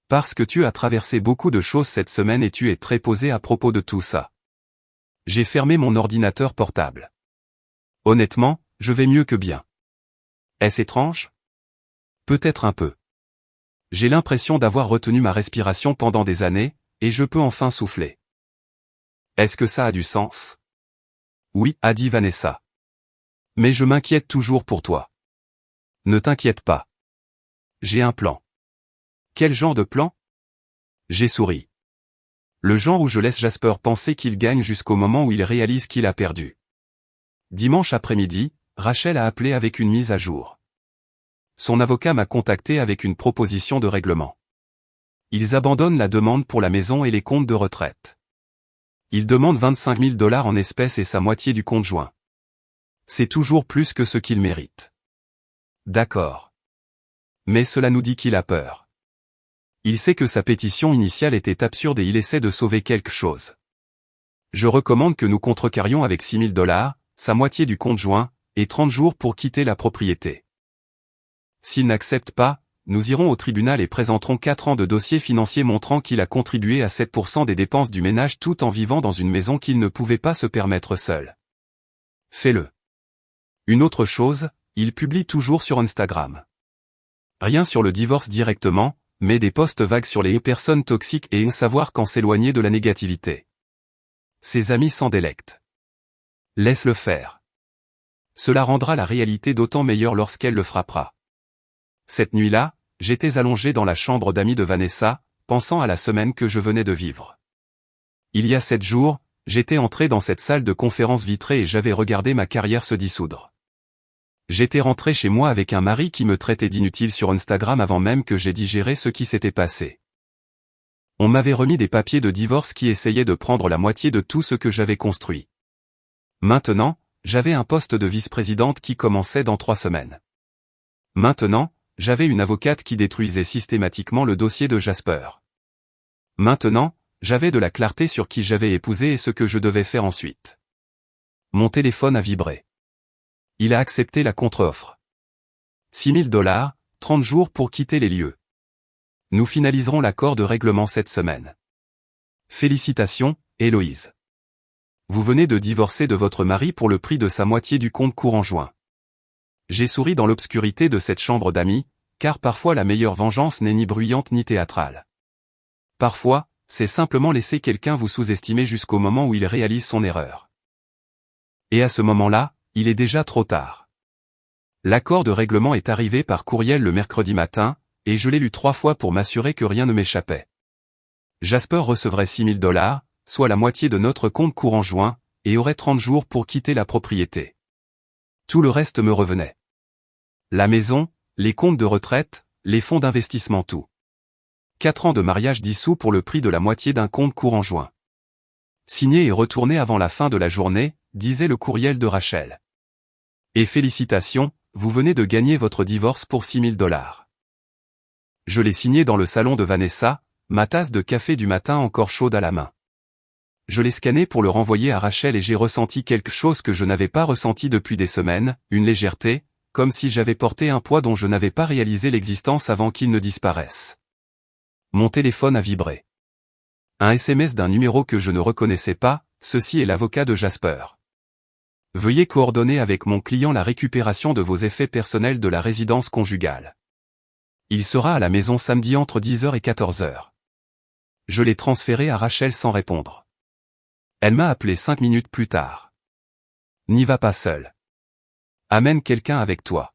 Parce que tu as traversé beaucoup de choses cette semaine et tu es très posé à propos de tout ça. J'ai fermé mon ordinateur portable. Honnêtement, je vais mieux que bien. Est-ce étrange? Peut-être un peu. J'ai l'impression d'avoir retenu ma respiration pendant des années, et je peux enfin souffler. Est-ce que ça a du sens? Oui, a dit Vanessa. Mais je m'inquiète toujours pour toi. Ne t'inquiète pas. J'ai un plan. Quel genre de plan? J'ai souri. Le genre où je laisse Jasper penser qu'il gagne jusqu'au moment où il réalise qu'il a perdu. Dimanche après-midi, Rachel a appelé avec une mise à jour. Son avocat m'a contacté avec une proposition de règlement. Ils abandonnent la demande pour la maison et les comptes de retraite. Ils demandent 25 000 $ en espèces et sa moitié du compte joint. C'est toujours plus que ce qu'il mérite. D'accord. Mais cela nous dit qu'il a peur. Il sait que sa pétition initiale était absurde et il essaie de sauver quelque chose. Je recommande que nous contrecarrions avec 6 000 $, sa moitié du compte joint, et 30 jours pour quitter la propriété. S'il n'accepte pas, nous irons au tribunal et présenterons 4 ans de dossier financier montrant qu'il a contribué à 7% des dépenses du ménage tout en vivant dans une maison qu'il ne pouvait pas se permettre seul. Fais-le. Une autre chose, il publie toujours sur Instagram. Rien sur le divorce directement, mais des posts vagues sur les personnes toxiques et savoir quand s'éloigner de la négativité. Ses amis s'en délectent. Laisse-le faire. Cela rendra la réalité d'autant meilleure lorsqu'elle le frappera. Cette nuit-là, j'étais allongé dans la chambre d'amis de Vanessa, pensant à la semaine que je venais de vivre. Il y a 7 jours, j'étais entré dans cette salle de conférence vitrée et j'avais regardé ma carrière se dissoudre. J'étais rentré chez moi avec un mari qui me traitait d'inutile sur Instagram avant même que j'aie digéré ce qui s'était passé. On m'avait remis des papiers de divorce qui essayaient de prendre la moitié de tout ce que j'avais construit. Maintenant, j'avais un poste de vice-présidente qui commençait dans 3 semaines. Maintenant, j'avais une avocate qui détruisait systématiquement le dossier de Jasper. Maintenant, j'avais de la clarté sur qui j'avais épousé et ce que je devais faire ensuite. Mon téléphone a vibré. Il a accepté la contre-offre. 6 000 $, 30 jours pour quitter les lieux. Nous finaliserons l'accord de règlement cette semaine. Félicitations, Héloïse. Vous venez de divorcer de votre mari pour le prix de sa moitié du compte courant joint. J'ai souri dans l'obscurité de cette chambre d'amis, car parfois la meilleure vengeance n'est ni bruyante ni théâtrale. Parfois, c'est simplement laisser quelqu'un vous sous-estimer jusqu'au moment où il réalise son erreur. Et à ce moment-là, il est déjà trop tard. L'accord de règlement est arrivé par courriel le mercredi matin, et je l'ai lu 3 fois pour m'assurer que rien ne m'échappait. Jasper recevrait 6 000 $, soit la moitié de notre compte courant joint, et aurait 30 jours pour quitter la propriété. Tout le reste me revenait. La maison, les comptes de retraite, les fonds d'investissement, tout. 4 ans de mariage dissous pour le prix de la moitié d'un compte courant joint. Signé et retourné avant la fin de la journée, disait le courriel de Rachel. Et félicitations, vous venez de gagner votre divorce pour $6 000. Je l'ai signé dans le salon de Vanessa, ma tasse de café du matin encore chaude à la main. Je l'ai scanné pour le renvoyer à Rachel et j'ai ressenti quelque chose que je n'avais pas ressenti depuis des semaines, une légèreté, comme si j'avais porté un poids dont je n'avais pas réalisé l'existence avant qu'il ne disparaisse. Mon téléphone a vibré. Un SMS d'un numéro que je ne reconnaissais pas, ceci est l'avocat de Jasper. Veuillez coordonner avec mon client la récupération de vos effets personnels de la résidence conjugale. Il sera à la maison samedi entre 10h et 14h. Je l'ai transféré à Rachel sans répondre. Elle m'a appelé 5 minutes plus tard. N'y va pas seul. Amène quelqu'un avec toi.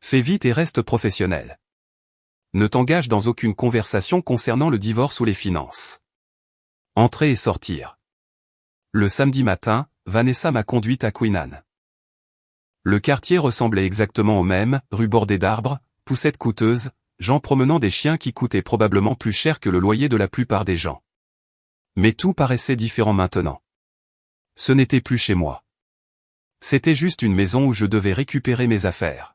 Fais vite et reste professionnel. Ne t'engage dans aucune conversation concernant le divorce ou les finances. Entrer et sortir. Le samedi matin, Vanessa m'a conduite à Queenan. Le quartier ressemblait exactement au même, rue bordée d'arbres, poussettes coûteuses, gens promenant des chiens qui coûtaient probablement plus cher que le loyer de la plupart des gens. Mais tout paraissait différent maintenant. Ce n'était plus chez moi. C'était juste une maison où je devais récupérer mes affaires.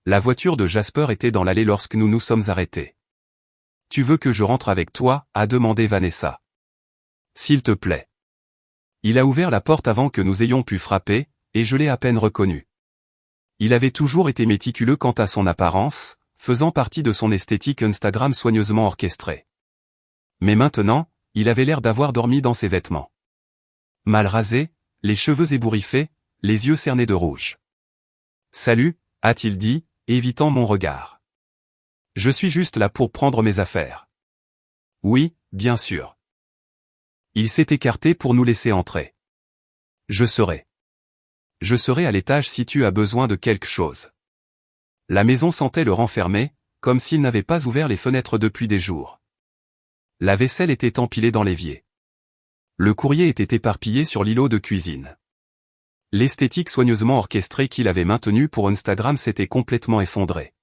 La voiture de Jasper était dans l'allée lorsque nous nous sommes arrêtés. « Tu veux que je rentre avec toi ?» a demandé Vanessa. « S'il te plaît. » Il a ouvert la porte avant que nous ayons pu frapper, et je l'ai à peine reconnu. Il avait toujours été méticuleux quant à son apparence, faisant partie de son esthétique Instagram soigneusement orchestrée. Mais maintenant, il avait l'air d'avoir dormi dans ses vêtements. Mal rasé, les cheveux ébouriffés, les yeux cernés de rouge. « Salut », a-t-il dit, évitant mon regard. « Je suis juste là pour prendre mes affaires. »« Oui, bien sûr. » Il s'est écarté pour nous laisser entrer. « Je serai à l'étage si tu as besoin de quelque chose. » La maison sentait le renfermé, comme s'il n'avait pas ouvert les fenêtres depuis des jours. La vaisselle était empilée dans l'évier. Le courrier était éparpillé sur l'îlot de cuisine. L'esthétique soigneusement orchestrée qu'il avait maintenue pour Instagram s'était complètement effondrée.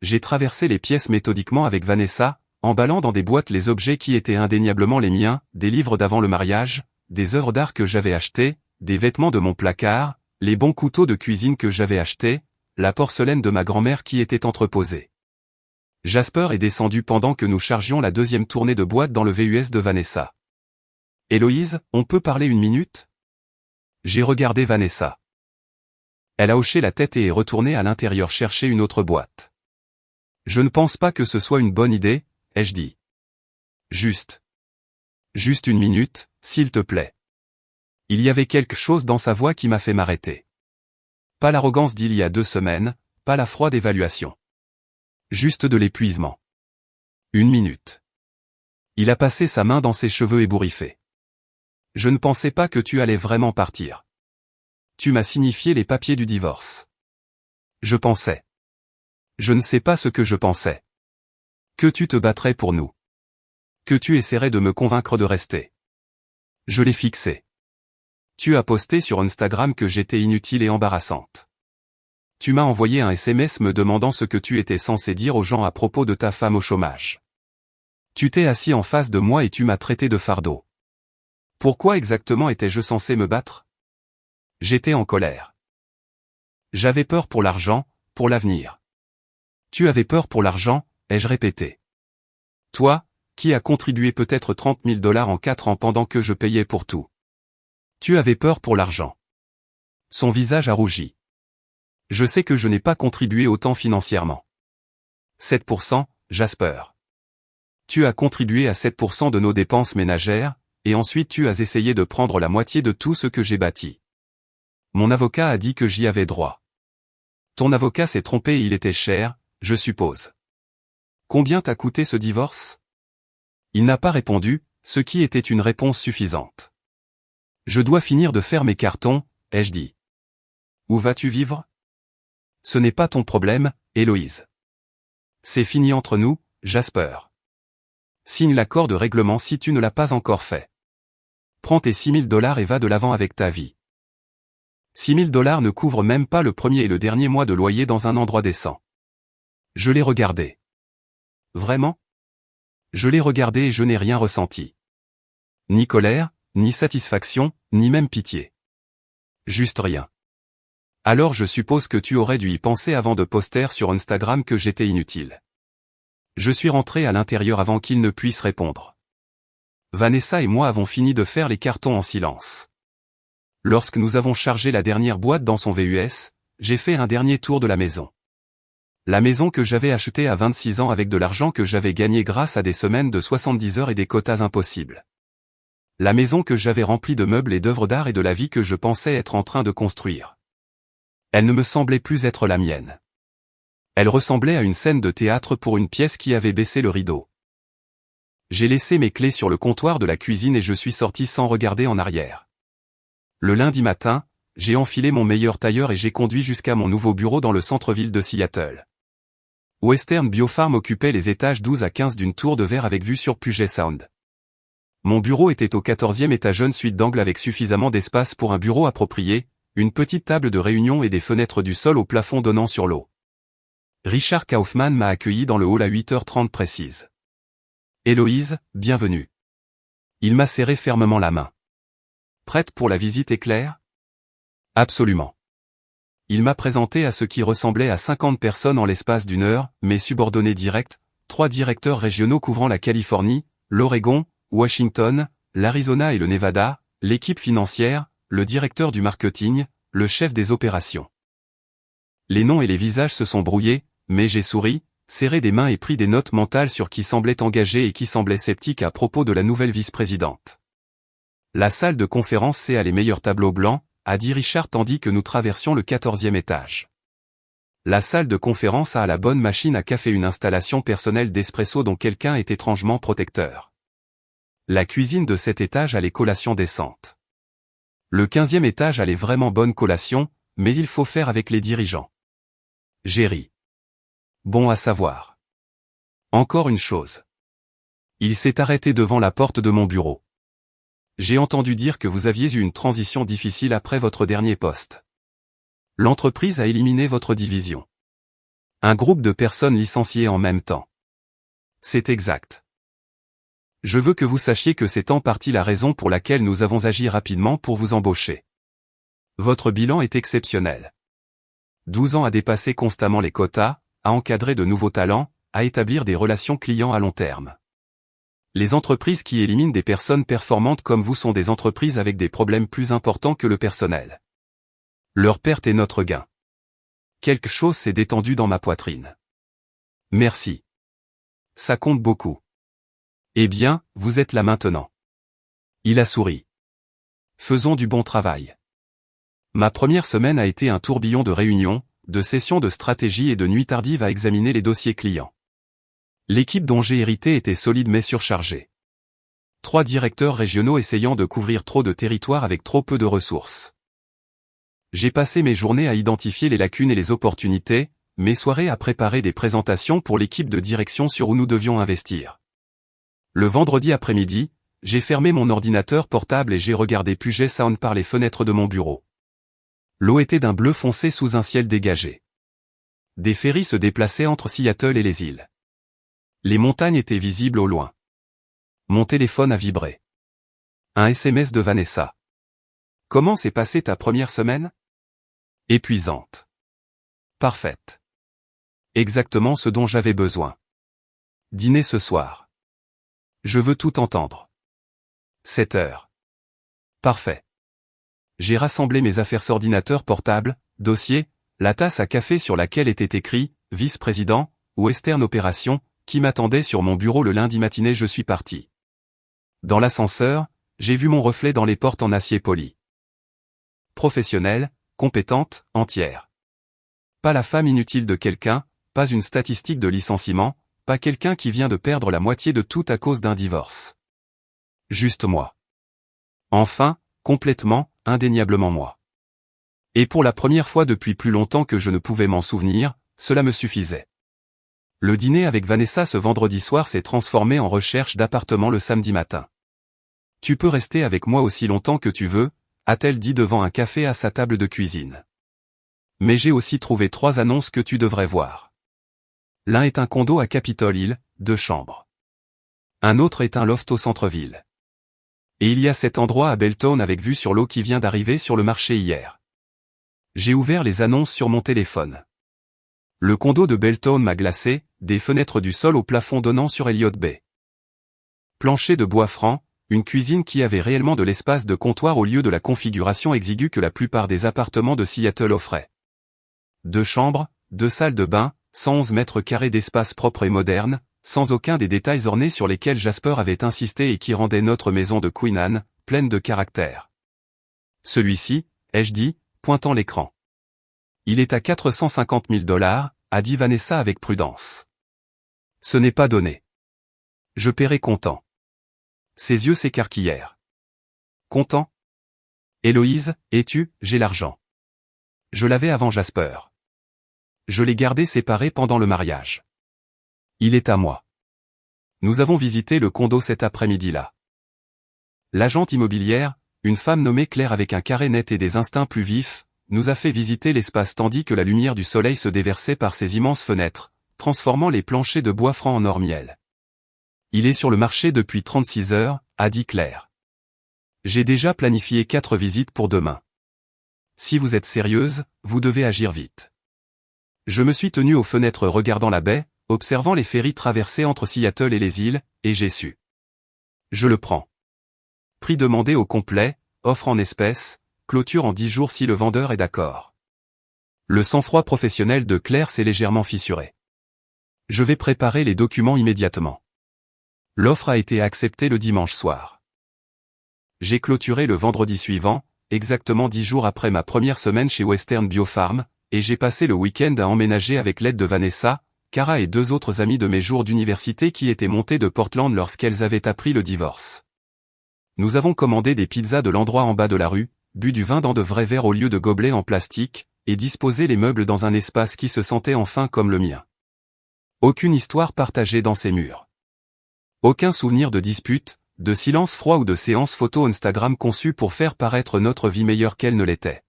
J'ai traversé les pièces méthodiquement avec Vanessa, emballant dans des boîtes les objets qui étaient indéniablement les miens, des livres d'avant le mariage, des œuvres d'art que j'avais achetées, des vêtements de mon placard, les bons couteaux de cuisine que j'avais achetés, la porcelaine de ma grand-mère qui était entreposée. Jasper est descendu pendant que nous chargions la deuxième tournée de boîtes dans le VUS de Vanessa. « Héloïse, on peut parler une minute ?» J'ai regardé Vanessa. Elle a hoché la tête et est retournée à l'intérieur chercher une autre boîte. « Je ne pense pas que ce soit une bonne idée, » ai-je dit. « Juste une minute, s'il te plaît. » Il y avait quelque chose dans sa voix qui m'a fait m'arrêter. Pas l'arrogance d'il y a 2 semaines, pas la froide évaluation. Juste de l'épuisement. 1 minute. Il a passé sa main dans ses cheveux ébouriffés. Je ne pensais pas que tu allais vraiment partir. Tu m'as signifié les papiers du divorce. Je pensais. Je ne sais pas ce que je pensais. Que tu te battrais pour nous. Que tu essaierais de me convaincre de rester. Je l'ai fixé. Tu as posté sur Instagram que j'étais inutile et embarrassante. Tu m'as envoyé un SMS me demandant ce que tu étais censé dire aux gens à propos de ta femme au chômage. Tu t'es assis en face de moi et tu m'as traité de fardeau. Pourquoi exactement étais-je censé me battre? J'étais en colère. J'avais peur pour l'argent, pour l'avenir. Tu avais peur pour l'argent, ai-je répété. Toi, qui as contribué peut-être $30 000 en 4 ans pendant que je payais pour tout. Tu avais peur pour l'argent. Son visage a rougi. Je sais que je n'ai pas contribué autant financièrement. 7%, Jasper. Tu as contribué à 7% de nos dépenses ménagères, et ensuite tu as essayé de prendre la moitié de tout ce que j'ai bâti. Mon avocat a dit que j'y avais droit. Ton avocat s'est trompé et il était cher, je suppose. Combien t'a coûté ce divorce? Il n'a pas répondu, ce qui était une réponse suffisante. Je dois finir de faire mes cartons, ai-je dit. Où vas-tu vivre? Ce n'est pas ton problème, Héloïse. C'est fini entre nous, Jasper. Signe l'accord de règlement si tu ne l'as pas encore fait. Prends tes $6 000 et va de l'avant avec ta vie. $6 000 ne couvrent même pas le premier et le dernier mois de loyer dans un endroit décent. Je l'ai regardé. Vraiment? Je l'ai regardé et je n'ai rien ressenti. Ni colère, ni satisfaction, ni même pitié. Juste rien. Alors je suppose que tu aurais dû y penser avant de poster sur Instagram que j'étais inutile. Je suis rentré à l'intérieur avant qu'il ne puisse répondre. Vanessa et moi avons fini de faire les cartons en silence. Lorsque nous avons chargé la dernière boîte dans son VUS, j'ai fait un dernier tour de la maison. La maison que j'avais achetée à 26 ans avec de l'argent que j'avais gagné grâce à des semaines de 70 heures et des quotas impossibles. La maison que j'avais remplie de meubles et d'œuvres d'art et de la vie que je pensais être en train de construire. Elle ne me semblait plus être la mienne. Elle ressemblait à une scène de théâtre pour une pièce qui avait baissé le rideau. J'ai laissé mes clés sur le comptoir de la cuisine et je suis sorti sans regarder en arrière. Le lundi matin, j'ai enfilé mon meilleur tailleur et j'ai conduit jusqu'à mon nouveau bureau dans le centre-ville de Seattle. Western Biofarm occupait les étages 12 à 15 d'une tour de verre avec vue sur Puget Sound. Mon bureau était au 14e étage, une suite d'angle avec suffisamment d'espace pour un bureau approprié, une petite table de réunion et des fenêtres du sol au plafond donnant sur l'eau. Richard Kaufman m'a accueilli dans le hall à 8h30 précise. « Héloïse, bienvenue. » Il m'a serré fermement la main. « Prête pour la visite éclair ? » « Absolument. » Il m'a présenté à ce qui ressemblait à 50 personnes en l'espace d'une heure, mes subordonnés directs, 3 directeurs régionaux couvrant la Californie, l'Oregon, Washington, l'Arizona et le Nevada, l'équipe financière, le directeur du marketing, le chef des opérations. Les noms et les visages se sont brouillés, mais j'ai souri, serré des mains et pris des notes mentales sur qui semblait engagé et qui semblait sceptique à propos de la nouvelle vice-présidente. La salle de conférence c'est à les meilleurs tableaux blancs, a dit Richard tandis que nous traversions le 14e étage. La salle de conférence a la bonne machine à café, une installation personnelle d'espresso dont quelqu'un est étrangement protecteur. La cuisine de cet étage a les collations décentes. Le 15e étage a les vraiment bonnes collations, mais il faut faire avec les dirigeants. J'ai ri. Bon à savoir. Encore une chose. Il s'est arrêté devant la porte de mon bureau. J'ai entendu dire que vous aviez eu une transition difficile après votre dernier poste. L'entreprise a éliminé votre division. Un groupe de personnes licenciées en même temps. C'est exact. Je veux que vous sachiez que c'est en partie la raison pour laquelle nous avons agi rapidement pour vous embaucher. Votre bilan est exceptionnel. 12 ans à dépasser constamment les quotas, à encadrer de nouveaux talents, à établir des relations clients à long terme. Les entreprises qui éliminent des personnes performantes comme vous sont des entreprises avec des problèmes plus importants que le personnel. Leur perte est notre gain. Quelque chose s'est détendu dans ma poitrine. Merci. Ça compte beaucoup. Eh bien, vous êtes là maintenant. Il a souri. Faisons du bon travail. Ma première semaine a été un tourbillon de réunions, de sessions de stratégie et de nuits tardives à examiner les dossiers clients. L'équipe dont j'ai hérité était solide mais surchargée. 3 directeurs régionaux essayant de couvrir trop de territoires avec trop peu de ressources. J'ai passé mes journées à identifier les lacunes et les opportunités, mes soirées à préparer des présentations pour l'équipe de direction sur où nous devions investir. Le vendredi après-midi, j'ai fermé mon ordinateur portable et j'ai regardé Puget Sound par les fenêtres de mon bureau. L'eau était d'un bleu foncé sous un ciel dégagé. Des ferries se déplaçaient entre Seattle et les îles. Les montagnes étaient visibles au loin. Mon téléphone a vibré. Un SMS de Vanessa. Comment s'est passée ta première semaine ? Épuisante. Parfaite. Exactement ce dont j'avais besoin. Dîner ce soir. Je veux tout entendre. 7 heures. Parfait. J'ai rassemblé mes affaires, ordinateur portable, dossier, la tasse à café sur laquelle était écrit « Vice-président, Western Opération », qui m'attendait sur mon bureau le lundi matinée. Je suis parti. Dans l'ascenseur, j'ai vu mon reflet dans les portes en acier poli. Professionnelle, compétente, entière. Pas la femme inutile de quelqu'un, pas une statistique de licenciement, pas quelqu'un qui vient de perdre la moitié de tout à cause d'un divorce. Juste moi. Enfin, complètement, indéniablement moi. Et pour la première fois depuis plus longtemps que je ne pouvais m'en souvenir, cela me suffisait. Le dîner avec Vanessa ce vendredi soir s'est transformé en recherche d'appartement le samedi matin. Tu peux rester avec moi aussi longtemps que tu veux, a-t-elle dit devant un café à sa table de cuisine. Mais j'ai aussi trouvé 3 annonces que tu devrais voir. L'un est un condo à Capitol Hill, 2 chambres. Un autre est un loft au centre-ville. Et il y a cet endroit à Belton avec vue sur l'eau qui vient d'arriver sur le marché hier. J'ai ouvert les annonces sur mon téléphone. Le condo de Belltown m'a glacé, des fenêtres du sol au plafond donnant sur Elliott Bay. Plancher de bois franc, une cuisine qui avait réellement de l'espace de comptoir au lieu de la configuration exiguë que la plupart des appartements de Seattle offraient. 2 chambres, 2 salles de bain, 111 mètres carrés d'espace propre et moderne, sans aucun des détails ornés sur lesquels Jasper avait insisté et qui rendaient notre maison de Queen Anne, pleine de caractère. Celui-ci, ai-je dit, pointant l'écran. Il est à 450 000 $, a dit Vanessa avec prudence. Ce n'est pas donné. Je paierai comptant. Ses yeux s'écarquillèrent. Comptant? Héloïse, es-tu, j'ai l'argent. Je l'avais avant Jasper. Je l'ai gardé séparé pendant le mariage. Il est à moi. Nous avons visité le condo cet après-midi-là. L'agente immobilière, une femme nommée Claire avec un carré net et des instincts plus vifs, nous a fait visiter l'espace tandis que la lumière du soleil se déversait par ses immenses fenêtres, transformant les planchers de bois franc en or-miel. Il est sur le marché depuis 36 heures, a dit Claire. J'ai déjà planifié 4 visites pour demain. Si vous êtes sérieuse, vous devez agir vite. Je me suis tenu aux fenêtres regardant la baie, observant les ferries traverser entre Seattle et les îles, et j'ai su. Je le prends. Prix demandé au complet, offre en espèces, clôture en 10 jours si le vendeur est d'accord. Le sang-froid professionnel de Claire s'est légèrement fissuré. Je vais préparer les documents immédiatement. L'offre a été acceptée le dimanche soir. J'ai clôturé le vendredi suivant, exactement 10 jours après ma première semaine chez Western Biofarm, et j'ai passé le week-end à emménager avec l'aide de Vanessa, Cara et 2 autres amis de mes jours d'université qui étaient montés de Portland lorsqu'elles avaient appris le divorce. Nous avons commandé des pizzas de l'endroit en bas de la rue, bu du vin dans de vrais verres au lieu de gobelets en plastique, et disposé les meubles dans un espace qui se sentait enfin comme le mien. Aucune histoire partagée dans ces murs. Aucun souvenir de dispute, de silence froid ou de séance photo Instagram conçue pour faire paraître notre vie meilleure qu'elle ne l'était.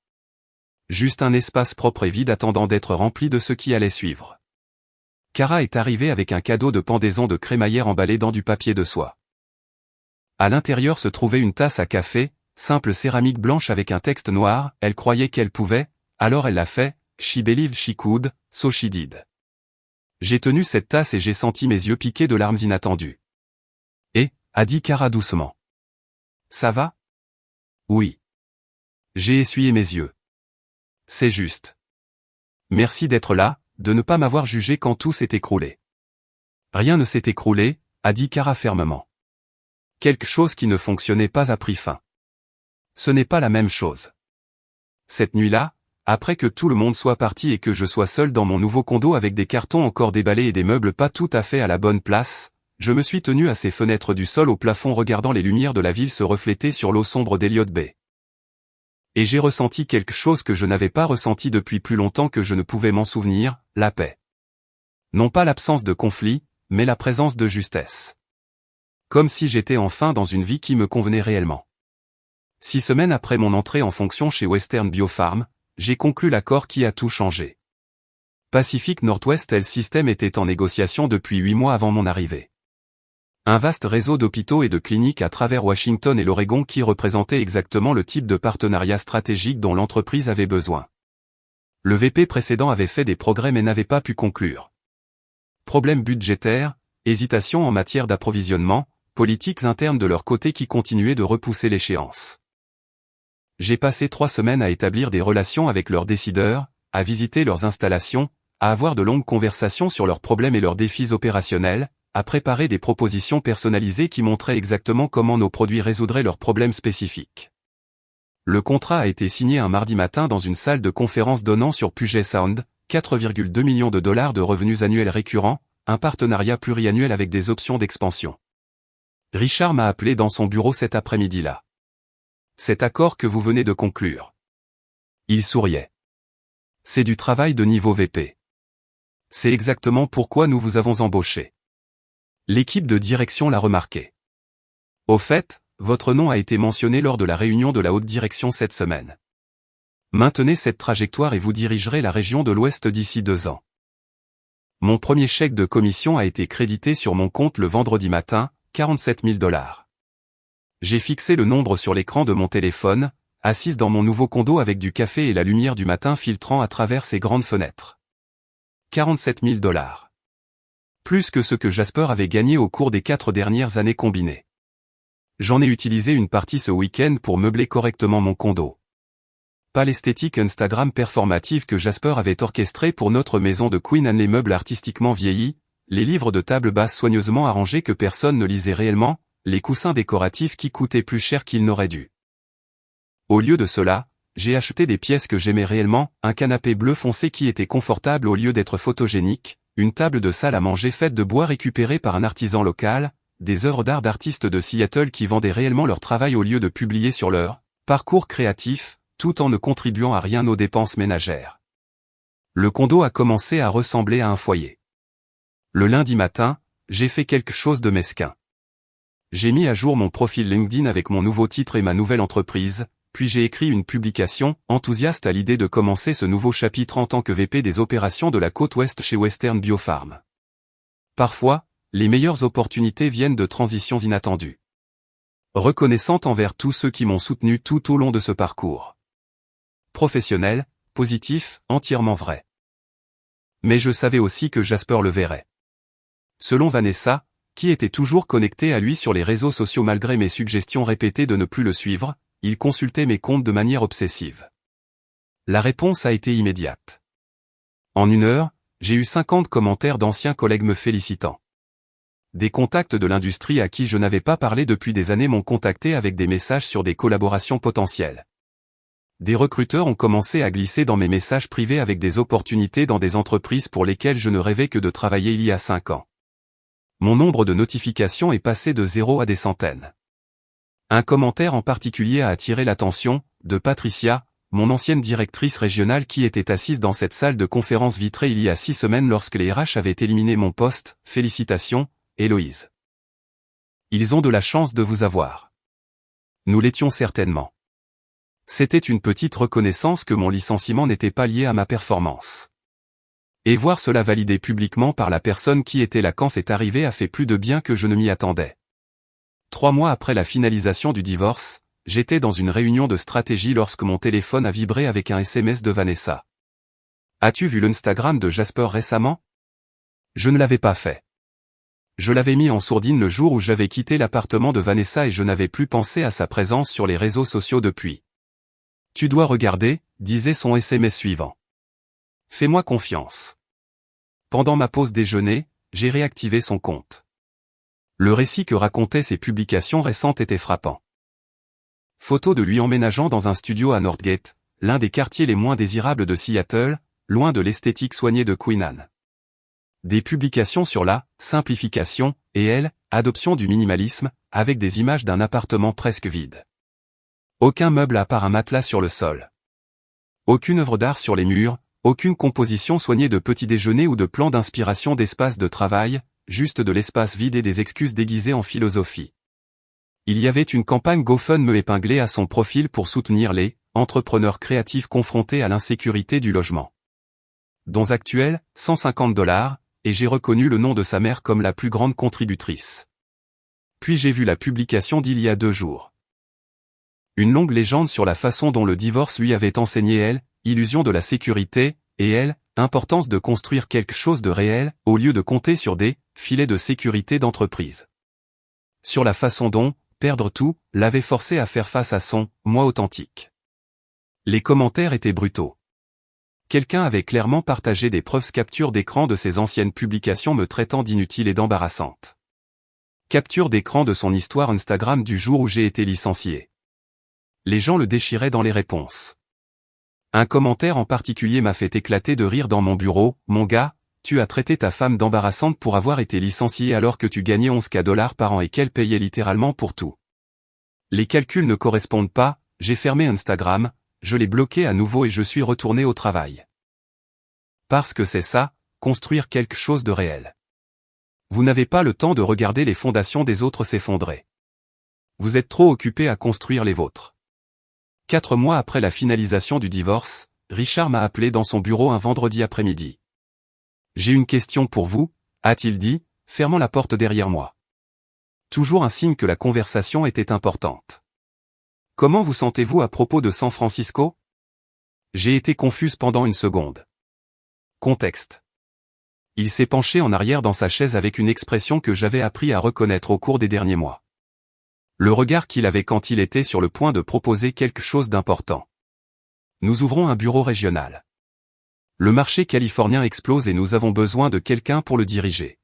Juste un espace propre et vide attendant d'être rempli de ce qui allait suivre. Cara est arrivée avec un cadeau de pendaison de crémaillère emballé dans du papier de soie. À l'intérieur se trouvait une tasse à café, simple céramique blanche avec un texte noir, elle croyait qu'elle pouvait, alors elle l'a fait, she believed she could, so she did. J'ai tenu cette tasse et j'ai senti mes yeux piquer de larmes inattendues. Et, a dit Cara doucement. Ça va? Oui. J'ai essuyé mes yeux. C'est juste. Merci d'être là, de ne pas m'avoir jugé quand tout s'est écroulé. Rien ne s'est écroulé, a dit Cara fermement. Quelque chose qui ne fonctionnait pas a pris fin. Ce n'est pas la même chose. Cette nuit-là, après que tout le monde soit parti et que je sois seul dans mon nouveau condo avec des cartons encore déballés et des meubles pas tout à fait à la bonne place, je me suis tenu à ces fenêtres du sol au plafond regardant les lumières de la ville se refléter sur l'eau sombre d'Elliott Bay. Et j'ai ressenti quelque chose que je n'avais pas ressenti depuis plus longtemps que je ne pouvais m'en souvenir, la paix. Non pas l'absence de conflit, mais la présence de justesse. Comme si j'étais enfin dans une vie qui me convenait réellement. 6 semaines après mon entrée en fonction chez Western Biofarm, j'ai conclu l'accord qui a tout changé. Pacific Northwest Health System était en négociation depuis 8 mois avant mon arrivée. Un vaste réseau d'hôpitaux et de cliniques à travers Washington et l'Oregon qui représentait exactement le type de partenariat stratégique dont l'entreprise avait besoin. Le VP précédent avait fait des progrès mais n'avait pas pu conclure. Problèmes budgétaires, hésitation en matière d'approvisionnement, politiques internes de leur côté qui continuaient de repousser l'échéance. J'ai passé 3 semaines à établir des relations avec leurs décideurs, à visiter leurs installations, à avoir de longues conversations sur leurs problèmes et leurs défis opérationnels, à préparer des propositions personnalisées qui montraient exactement comment nos produits résoudraient leurs problèmes spécifiques. Le contrat a été signé un mardi matin dans une salle de conférence donnant sur Puget Sound, 4,2 millions de dollars de revenus annuels récurrents, un partenariat pluriannuel avec des options d'expansion. Richard m'a appelé dans son bureau cet après-midi-là. Cet accord que vous venez de conclure. Il souriait. C'est du travail de niveau VP. C'est exactement pourquoi nous vous avons embauché. L'équipe de direction l'a remarqué. Au fait, votre nom a été mentionné lors de la réunion de la haute direction cette semaine. Maintenez cette trajectoire et vous dirigerez la région de l'Ouest d'ici 2 ans. Mon premier chèque de commission a été crédité sur mon compte le vendredi matin, 47 000 $. J'ai fixé le nombre sur l'écran de mon téléphone, assise dans mon nouveau condo avec du café et la lumière du matin filtrant à travers ses grandes fenêtres. 47 000 $. Plus que ce que Jasper avait gagné au cours des 4 dernières années combinées. J'en ai utilisé une partie ce week-end pour meubler correctement mon condo. Pas l'esthétique Instagram performative que Jasper avait orchestrée pour notre maison de Queen Anne, les meubles artistiquement vieillis, les livres de table basse soigneusement arrangés que personne ne lisait réellement, les coussins décoratifs qui coûtaient plus cher qu'ils n'auraient dû. Au lieu de cela, j'ai acheté des pièces que j'aimais réellement, un canapé bleu foncé qui était confortable au lieu d'être photogénique, une table de salle à manger faite de bois récupéré par un artisan local, des œuvres d'art d'artistes de Seattle qui vendaient réellement leur travail au lieu de publier sur leur parcours créatif, tout en ne contribuant à rien aux dépenses ménagères. Le condo a commencé à ressembler à un foyer. Le lundi matin, j'ai fait quelque chose de mesquin. J'ai mis à jour mon profil LinkedIn avec mon nouveau titre et ma nouvelle entreprise, puis j'ai écrit une publication, enthousiaste à l'idée de commencer ce nouveau chapitre en tant que VP des opérations de la côte ouest chez Western Biofarm. Parfois, les meilleures opportunités viennent de transitions inattendues. Reconnaissante envers tous ceux qui m'ont soutenu tout au long de ce parcours. Professionnel, positif, entièrement vrai. Mais je savais aussi que Jasper le verrait. Selon Vanessa, qui était toujours connectée à lui sur les réseaux sociaux malgré mes suggestions répétées de ne plus le suivre, il consultait mes comptes de manière obsessive. La réponse a été immédiate. En 1 heure, j'ai eu 50 commentaires d'anciens collègues me félicitant. Des contacts de l'industrie à qui je n'avais pas parlé depuis des années m'ont contacté avec des messages sur des collaborations potentielles. Des recruteurs ont commencé à glisser dans mes messages privés avec des opportunités dans des entreprises pour lesquelles je ne rêvais que de travailler il y a 5 ans. Mon nombre de notifications est passé de 0 à des centaines. Un commentaire en particulier a attiré l'attention, de Patricia, mon ancienne directrice régionale qui était assise dans cette salle de conférence vitrée il y a 6 semaines lorsque les RH avaient éliminé mon poste. Félicitations, Héloïse. Ils ont de la chance de vous avoir. Nous l'étions certainement. C'était une petite reconnaissance que mon licenciement n'était pas lié à ma performance. Et voir cela validé publiquement par la personne qui était là quand c'est arrivé a fait plus de bien que je ne m'y attendais. 3 mois après la finalisation du divorce, j'étais dans une réunion de stratégie lorsque mon téléphone a vibré avec un SMS de Vanessa. As-tu vu l'Instagram de Jasper récemment? Je ne l'avais pas fait. Je l'avais mis en sourdine le jour où j'avais quitté l'appartement de Vanessa et je n'avais plus pensé à sa présence sur les réseaux sociaux depuis. Tu dois regarder, disait son SMS suivant. Fais-moi confiance. Pendant ma pause déjeuner, j'ai réactivé son compte. Le récit que racontaient ses publications récentes était frappant. Photo de lui emménageant dans un studio à Northgate, l'un des quartiers les moins désirables de Seattle, loin de l'esthétique soignée de Queen Anne. Des publications sur la simplification et adoption du minimalisme, avec des images d'un appartement presque vide. Aucun meuble à part un matelas sur le sol. Aucune œuvre d'art sur les murs, aucune composition soignée de petits déjeuners ou de plans d'inspiration d'espace de travail, juste de l'espace vide et des excuses déguisées en philosophie. Il y avait une campagne GoFundMe épinglée à son profil pour soutenir les entrepreneurs créatifs confrontés à l'insécurité du logement. Dons actuels, 150 $, et j'ai reconnu le nom de sa mère comme la plus grande contributrice. Puis j'ai vu la publication d'il y a 2 jours. Une longue légende sur la façon dont le divorce lui avait enseigné illusion de la sécurité, et importance de construire quelque chose de réel, au lieu de compter sur des filets de sécurité d'entreprise. Sur la façon dont, perdre tout, l'avait forcé à faire face à son « moi authentique ». Les commentaires étaient brutaux. Quelqu'un avait clairement partagé des preuves capture d'écran de ses anciennes publications me traitant d'inutile et d'embarrassante. Capture d'écran de son histoire Instagram du jour où j'ai été licencié. Les gens le déchiraient dans les réponses. Un commentaire en particulier m'a fait éclater de rire dans mon bureau. Mon gars, tu as traité ta femme d'embarrassante pour avoir été licenciée alors que tu gagnais 11K $ par an et qu'elle payait littéralement pour tout. Les calculs ne correspondent pas, j'ai fermé Instagram, je l'ai bloqué à nouveau et je suis retourné au travail. Parce que c'est ça, construire quelque chose de réel. Vous n'avez pas le temps de regarder les fondations des autres s'effondrer. Vous êtes trop occupé à construire les vôtres. 4 mois après la finalisation du divorce, Richard m'a appelé dans son bureau un vendredi après-midi. J'ai une question pour vous, a-t-il dit, fermant la porte derrière moi. Toujours un signe que la conversation était importante. Comment vous sentez-vous à propos de San Francisco? J'ai été confuse pendant une seconde. Contexte. Il s'est penché en arrière dans sa chaise avec une expression que j'avais appris à reconnaître au cours des derniers mois. Le regard qu'il avait quand il était sur le point de proposer quelque chose d'important. Nous ouvrons un bureau régional. Le marché californien explose et nous avons besoin de quelqu'un pour le diriger.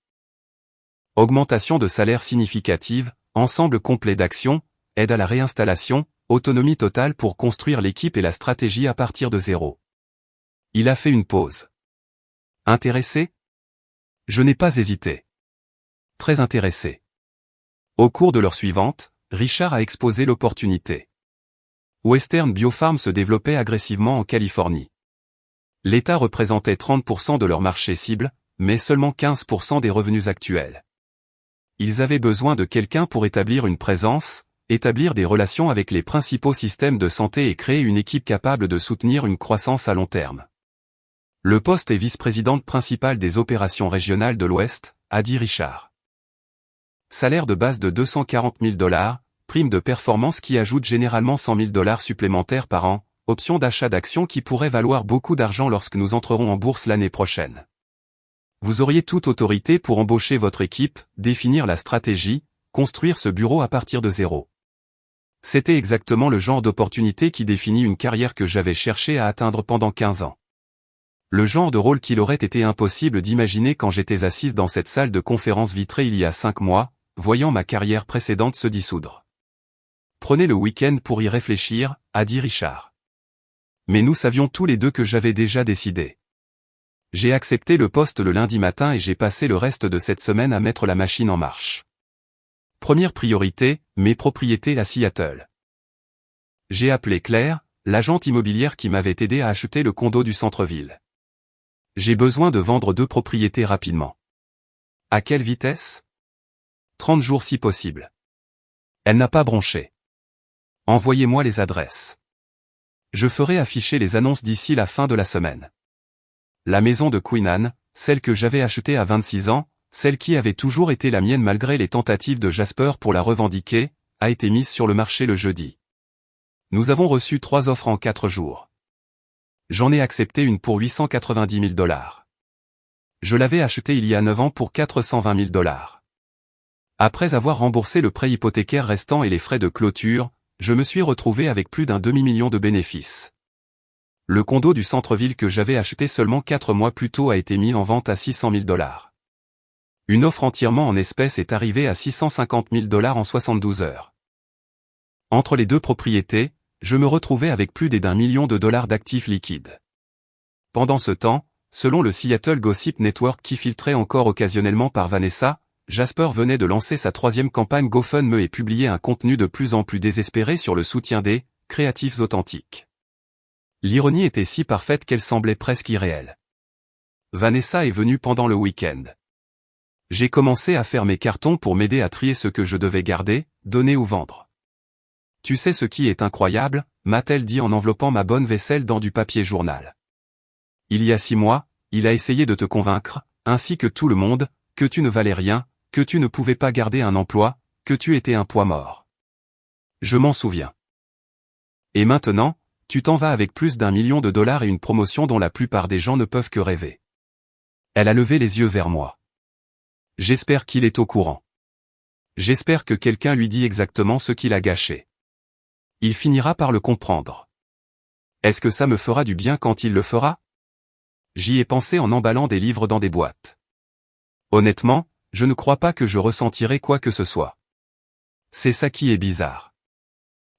Augmentation de salaire significative, ensemble complet d'actions, aide à la réinstallation, autonomie totale pour construire l'équipe et la stratégie à partir de zéro. Il a fait une pause. Intéressé? Je n'ai pas hésité. Très intéressé. Au cours de l'heure suivante, Richard a exposé l'opportunité. Western Biofarm se développait agressivement en Californie. L'État représentait 30% de leur marché cible, mais seulement 15% des revenus actuels. Ils avaient besoin de quelqu'un pour établir une présence, établir des relations avec les principaux systèmes de santé et créer une équipe capable de soutenir une croissance à long terme. Le poste est vice-présidente principale des opérations régionales de l'Ouest, a dit Richard. Salaire de base de $240 000, prime de performance qui ajoute généralement $100 000 supplémentaires par an, option d'achat d'actions qui pourrait valoir beaucoup d'argent lorsque nous entrerons en bourse l'année prochaine. Vous auriez toute autorité pour embaucher votre équipe, définir la stratégie, construire ce bureau à partir de zéro. C'était exactement le genre d'opportunité qui définit une carrière que j'avais cherché à atteindre pendant 15 ans. Le genre de rôle qu'il aurait été impossible d'imaginer quand j'étais assise dans cette salle de conférence vitrée il y a 5 mois, voyant ma carrière précédente se dissoudre. Prenez le week-end pour y réfléchir, a dit Richard. Mais nous savions tous les deux que j'avais déjà décidé. J'ai accepté le poste le lundi matin et j'ai passé le reste de cette semaine à mettre la machine en marche. Première priorité, mes propriétés à Seattle. J'ai appelé Claire, l'agente immobilière qui m'avait aidé à acheter le condo du centre-ville. J'ai besoin de vendre 2 propriétés rapidement. À quelle vitesse? 30 jours si possible. Elle n'a pas bronché. Envoyez-moi les adresses. Je ferai afficher les annonces d'ici la fin de la semaine. La maison de Queen Anne, celle que j'avais achetée à 26 ans, celle qui avait toujours été la mienne malgré les tentatives de Jasper pour la revendiquer, a été mise sur le marché le jeudi. Nous avons reçu 3 offres en 4 jours. J'en ai accepté une pour $890 000. Je l'avais achetée il y a 9 ans pour $420 000. Après avoir remboursé le prêt hypothécaire restant et les frais de clôture, je me suis retrouvé avec plus d'un demi-million de bénéfices. Le condo du centre-ville que j'avais acheté seulement 4 mois plus tôt a été mis en vente à $600 000. Une offre entièrement en espèces est arrivée à $650 000 en 72 heures. Entre les 2 propriétés, je me retrouvais avec plus d'$1 million d'actifs liquides. Pendant ce temps, selon le Seattle Gossip Network qui filtrait encore occasionnellement par Vanessa, Jasper venait de lancer sa 3e campagne GoFundMe et publier un contenu de plus en plus désespéré sur le soutien des « créatifs authentiques ». L'ironie était si parfaite qu'elle semblait presque irréelle. Vanessa est venue pendant le week-end. J'ai commencé à faire mes cartons pour m'aider à trier ce que je devais garder, donner ou vendre. Tu sais ce qui est incroyable, m'a-t-elle dit en enveloppant ma bonne vaisselle dans du papier journal. Il y a 6 mois, il a essayé de te convaincre, ainsi que tout le monde, que tu ne valais rien, que tu ne pouvais pas garder un emploi, que tu étais un poids mort. Je m'en souviens. Et maintenant, tu t'en vas avec plus d'$1 million et une promotion dont la plupart des gens ne peuvent que rêver. Elle a levé les yeux vers moi. J'espère qu'il est au courant. J'espère que quelqu'un lui dit exactement ce qu'il a gâché. Il finira par le comprendre. Est-ce que ça me fera du bien quand il le fera? J'y ai pensé en emballant des livres dans des boîtes. Honnêtement, je ne crois pas que je ressentirai quoi que ce soit. C'est ça qui est bizarre.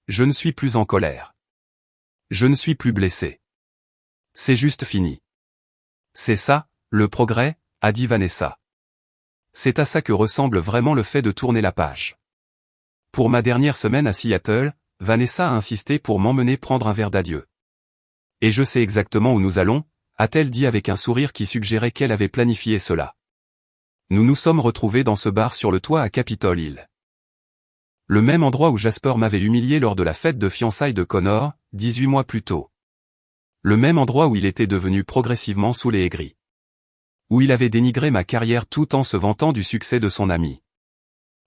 Je ne suis plus en colère. Je ne suis plus blessé. C'est juste fini. C'est ça, le progrès, a dit Vanessa. C'est à ça que ressemble vraiment le fait de tourner la page. Pour ma dernière semaine à Seattle, Vanessa a insisté pour m'emmener prendre un verre d'adieu. Et je sais exactement où nous allons, a-t-elle dit avec un sourire qui suggérait qu'elle avait planifié cela. Nous nous sommes retrouvés dans ce bar sur le toit à Capitol Hill. Le même endroit où Jasper m'avait humilié lors de la fête de fiançailles de Connor, 18 mois plus tôt. Le même endroit où il était devenu progressivement saoul et aigri. Où il avait dénigré ma carrière tout en se vantant du succès de son ami.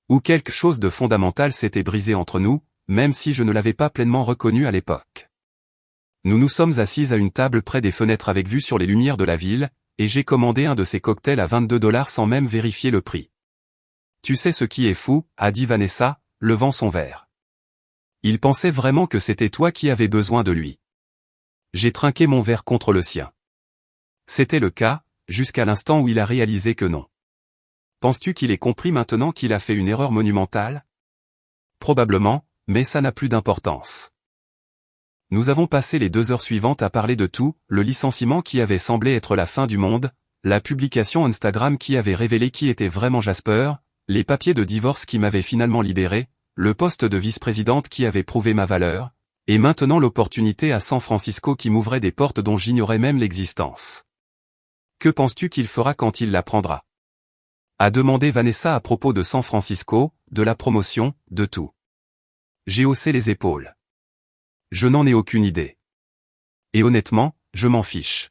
Où quelque chose de fondamental s'était brisé entre nous, même si je ne l'avais pas pleinement reconnu à l'époque. Nous nous sommes assises à une table près des fenêtres avec vue sur les lumières de la ville, et j'ai commandé un de ces cocktails à 22 $ sans même vérifier le prix. Tu sais ce qui est fou, a dit Vanessa, levant son verre. Il pensait vraiment que c'était toi qui avais besoin de lui. J'ai trinqué mon verre contre le sien. C'était le cas, jusqu'à l'instant où il a réalisé que non. Penses-tu qu'il ait compris maintenant qu'il a fait une erreur monumentale? Probablement, mais ça n'a plus d'importance. Nous avons passé les 2 heures suivantes à parler de tout, le licenciement qui avait semblé être la fin du monde, la publication Instagram qui avait révélé qui était vraiment Jasper, les papiers de divorce qui m'avaient finalement libéré, le poste de vice-présidente qui avait prouvé ma valeur, et maintenant l'opportunité à San Francisco qui m'ouvrait des portes dont j'ignorais même l'existence. Que penses-tu qu'il fera quand il l'apprendra? A demandé Vanessa à propos de San Francisco, de la promotion, de tout. J'ai haussé les épaules. Je n'en ai aucune idée. Et honnêtement, je m'en fiche.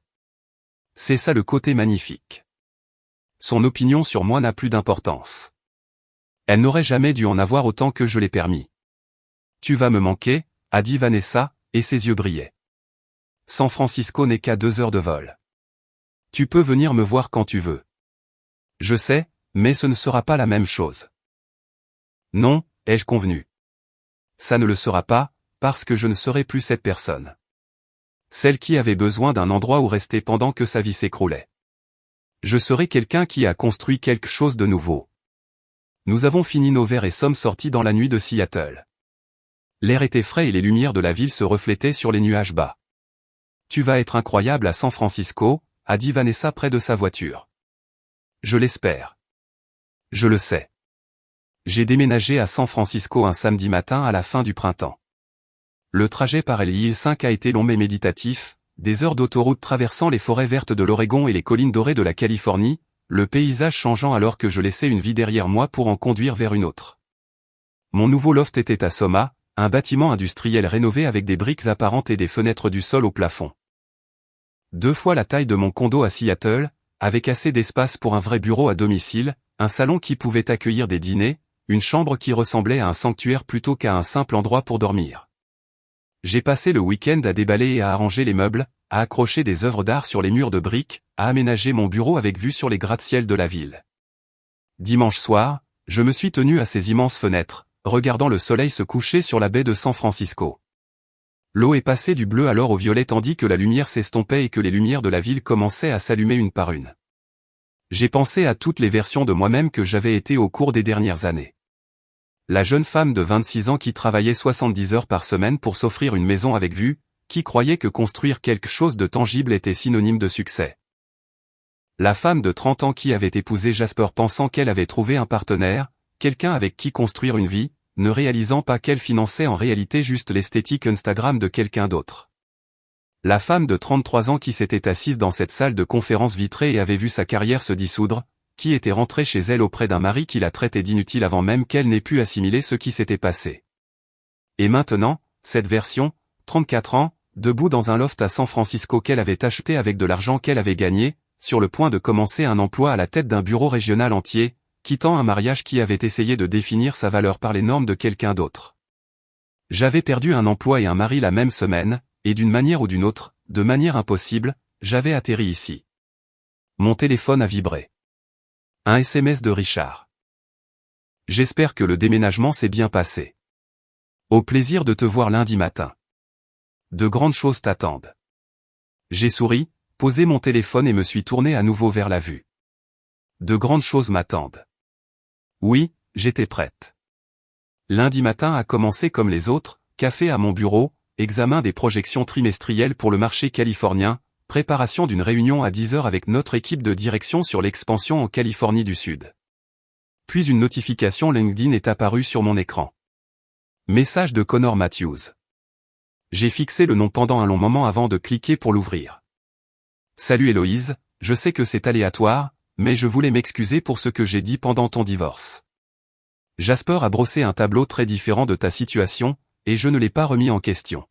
C'est ça le côté magnifique. Son opinion sur moi n'a plus d'importance. Elle n'aurait jamais dû en avoir autant que je l'ai permis. Tu vas me manquer, a dit Vanessa, et ses yeux brillaient. San Francisco n'est qu'à 2 heures de vol. Tu peux venir me voir quand tu veux. Je sais, mais ce ne sera pas la même chose. Non, ai-je convenu. Ça ne le sera pas, parce que je ne serai plus cette personne. Celle qui avait besoin d'un endroit où rester pendant que sa vie s'écroulait. Je serai quelqu'un qui a construit quelque chose de nouveau. Nous avons fini nos verres et sommes sortis dans la nuit de Seattle. L'air était frais et les lumières de la ville se reflétaient sur les nuages bas. Tu vas être incroyable à San Francisco, a dit Vanessa près de sa voiture. Je l'espère. Je le sais. J'ai déménagé à San Francisco un samedi matin à la fin du printemps. Le trajet par l'I-5 a été long mais méditatif, des heures d'autoroute traversant les forêts vertes de l'Oregon et les collines dorées de la Californie, le paysage changeant alors que je laissais une vie derrière moi pour en conduire vers une autre. Mon nouveau loft était à Soma, un bâtiment industriel rénové avec des briques apparentes et des fenêtres du sol au plafond. 2 fois la taille de mon condo à Seattle, avec assez d'espace pour un vrai bureau à domicile, un salon qui pouvait accueillir des dîners, une chambre qui ressemblait à un sanctuaire plutôt qu'à un simple endroit pour dormir. J'ai passé le week-end à déballer et à arranger les meubles, à accrocher des œuvres d'art sur les murs de briques, à aménager mon bureau avec vue sur les gratte-ciel de la ville. Dimanche soir, je me suis tenu à ces immenses fenêtres, regardant le soleil se coucher sur la baie de San Francisco. L'eau est passée du bleu alors au violet tandis que la lumière s'estompait et que les lumières de la ville commençaient à s'allumer une par une. J'ai pensé à toutes les versions de moi-même que j'avais été au cours des dernières années. La jeune femme de 26 ans qui travaillait 70 heures par semaine pour s'offrir une maison avec vue, qui croyait que construire quelque chose de tangible était synonyme de succès. La femme de 30 ans qui avait épousé Jasper pensant qu'elle avait trouvé un partenaire, quelqu'un avec qui construire une vie, ne réalisant pas qu'elle finançait en réalité juste l'esthétique Instagram de quelqu'un d'autre. La femme de 33 ans qui s'était assise dans cette salle de conférence vitrée et avait vu sa carrière se dissoudre, qui était rentrée chez elle auprès d'un mari qui la traitait d'inutile avant même qu'elle n'ait pu assimiler ce qui s'était passé. Et maintenant, cette version, 34 ans, debout dans un loft à San Francisco qu'elle avait acheté avec de l'argent qu'elle avait gagné, sur le point de commencer un emploi à la tête d'un bureau régional entier, quittant un mariage qui avait essayé de définir sa valeur par les normes de quelqu'un d'autre. J'avais perdu un emploi et un mari la même semaine, et d'une manière ou d'une autre, de manière impossible, j'avais atterri ici. Mon téléphone a vibré. Un SMS de Richard. J'espère que le déménagement s'est bien passé. Au plaisir de te voir lundi matin. De grandes choses t'attendent. J'ai souri, posé mon téléphone et me suis tourné à nouveau vers la vue. De grandes choses m'attendent. Oui, j'étais prête. Lundi matin a commencé comme les autres, café à mon bureau, examen des projections trimestrielles pour le marché californien, préparation d'une réunion à 10 heures avec notre équipe de direction sur l'expansion en Californie du Sud. Puis une notification LinkedIn est apparue sur mon écran. Message de Connor Matthews. J'ai fixé le nom pendant un long moment avant de cliquer pour l'ouvrir. Salut Héloïse, je sais que c'est aléatoire, mais je voulais m'excuser pour ce que j'ai dit pendant ton divorce. Jasper a brossé un tableau très différent de ta situation, et je ne l'ai pas remis en question.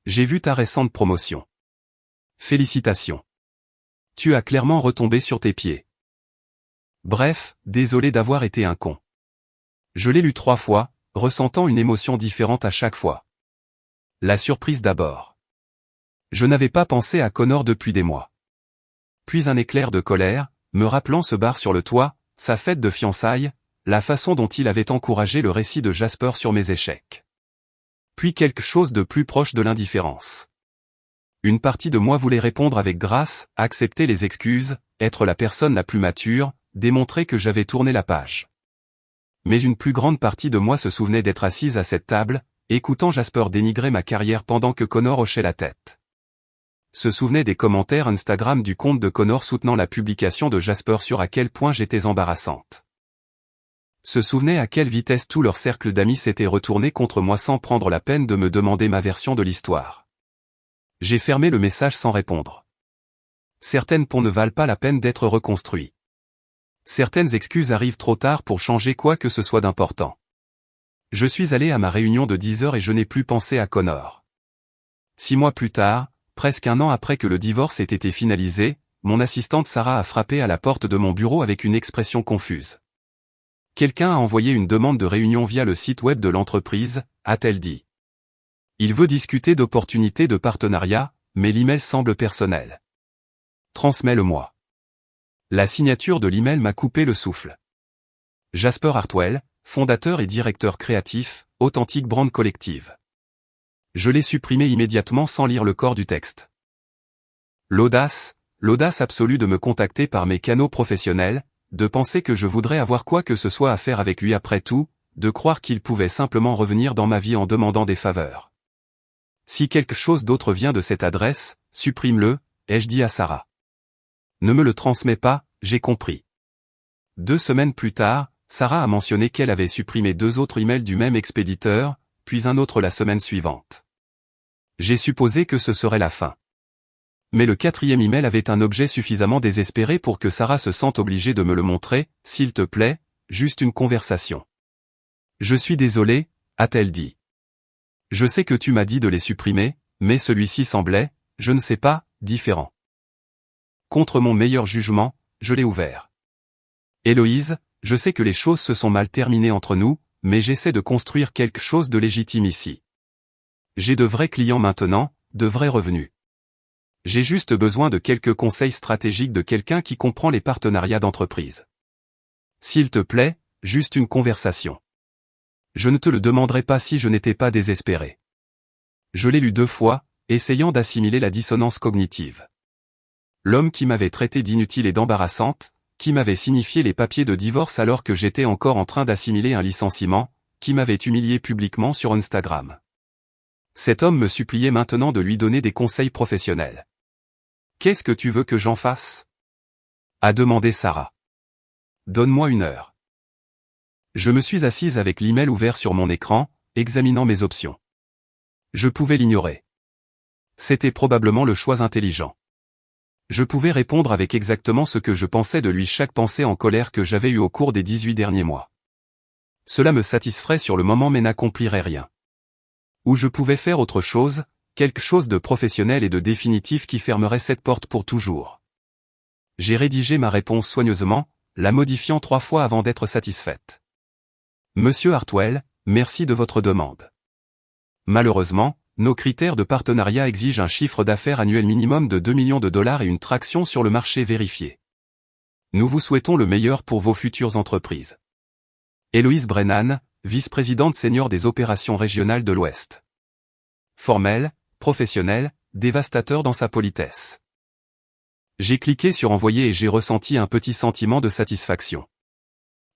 J'ai vu ta récente promotion. Félicitations. Tu as clairement retombé sur tes pieds. Bref, désolé d'avoir été un con. Je l'ai lu 3 fois, ressentant une émotion différente à chaque fois. La surprise d'abord. Je n'avais pas pensé à Connor depuis des mois. Puis un éclair de colère, me rappelant ce bar sur le toit, sa fête de fiançailles, la façon dont il avait encouragé le récit de Jasper sur mes échecs. Puis quelque chose de plus proche de l'indifférence. Une partie de moi voulait répondre avec grâce, accepter les excuses, être la personne la plus mature, démontrer que j'avais tourné la page. Mais une plus grande partie de moi se souvenait d'être assise à cette table, écoutant Jasper dénigrer ma carrière pendant que Connor hochait la tête. Se souvenait des commentaires Instagram du compte de Connor soutenant la publication de Jasper sur à quel point j'étais embarrassante. Se souvenait à quelle vitesse tout leur cercle d'amis s'était retourné contre moi sans prendre la peine de me demander ma version de l'histoire. J'ai fermé le message sans répondre. Certaines ponts ne valent pas la peine d'être reconstruits. Certaines excuses arrivent trop tard pour changer quoi que ce soit d'important. Je suis allé à ma réunion de 10 heures et je n'ai plus pensé à Connor. 6 mois plus tard, presque un an après que le divorce ait été finalisé, mon assistante Sarah a frappé à la porte de mon bureau avec une expression confuse. Quelqu'un a envoyé une demande de réunion via le site web de l'entreprise, a-t-elle dit. Il veut discuter d'opportunités de partenariat, mais l'email semble personnel. Transmets-le-moi. La signature de l'email m'a coupé le souffle. Jasper Hartwell, fondateur et directeur créatif, Authentic Brand Collective. Je l'ai supprimé immédiatement sans lire le corps du texte. L'audace absolue de me contacter par mes canaux professionnels, de penser que je voudrais avoir quoi que ce soit à faire avec lui après tout, de croire qu'il pouvait simplement revenir dans ma vie en demandant des faveurs. Si quelque chose d'autre vient de cette adresse, supprime-le, ai-je dit à Sarah. Ne me le transmets pas, j'ai compris. 2 semaines plus tard, Sarah a mentionné qu'elle avait supprimé 2 autres emails du même expéditeur, puis un autre la semaine suivante. J'ai supposé que ce serait la fin. Mais le 4e email avait un objet suffisamment désespéré pour que Sarah se sente obligée de me le montrer, s'il te plaît, juste une conversation. Je suis désolée, a-t-elle dit. Je sais que tu m'as dit de les supprimer, mais celui-ci semblait, je ne sais pas, différent. Contre mon meilleur jugement, je l'ai ouvert. Héloïse, je sais que les choses se sont mal terminées entre nous, mais j'essaie de construire quelque chose de légitime ici. J'ai de vrais clients maintenant, de vrais revenus. J'ai juste besoin de quelques conseils stratégiques de quelqu'un qui comprend les partenariats d'entreprise. S'il te plaît, juste une conversation. Je ne te le demanderai pas si je n'étais pas désespéré. Je l'ai lu 2 fois, essayant d'assimiler la dissonance cognitive. L'homme qui m'avait traité d'inutile et d'embarrassante, qui m'avait signifié les papiers de divorce alors que j'étais encore en train d'assimiler un licenciement, qui m'avait humilié publiquement sur Instagram. Cet homme me suppliait maintenant de lui donner des conseils professionnels. « Qu'est-ce que tu veux que j'en fasse ?» a demandé Sarah. « Donne-moi 1 heure. » Je me suis assise avec l'email ouvert sur mon écran, examinant mes options. Je pouvais l'ignorer. C'était probablement le choix intelligent. Je pouvais répondre avec exactement ce que je pensais de lui, chaque pensée en colère que j'avais eue au cours des 18 derniers mois. Cela me satisferait sur le moment mais n'accomplirait rien. Ou je pouvais faire autre chose, quelque chose de professionnel et de définitif qui fermerait cette porte pour toujours. J'ai rédigé ma réponse soigneusement, la modifiant 3 fois avant d'être satisfaite. Monsieur Hartwell, merci de votre demande. Malheureusement, nos critères de partenariat exigent un chiffre d'affaires annuel minimum de $2 millions et une traction sur le marché vérifiée. Nous vous souhaitons le meilleur pour vos futures entreprises. Héloïse Brennan, vice-présidente senior des opérations régionales de l'Ouest. Formel, professionnel, dévastateur dans sa politesse. J'ai cliqué sur envoyer et j'ai ressenti un petit sentiment de satisfaction.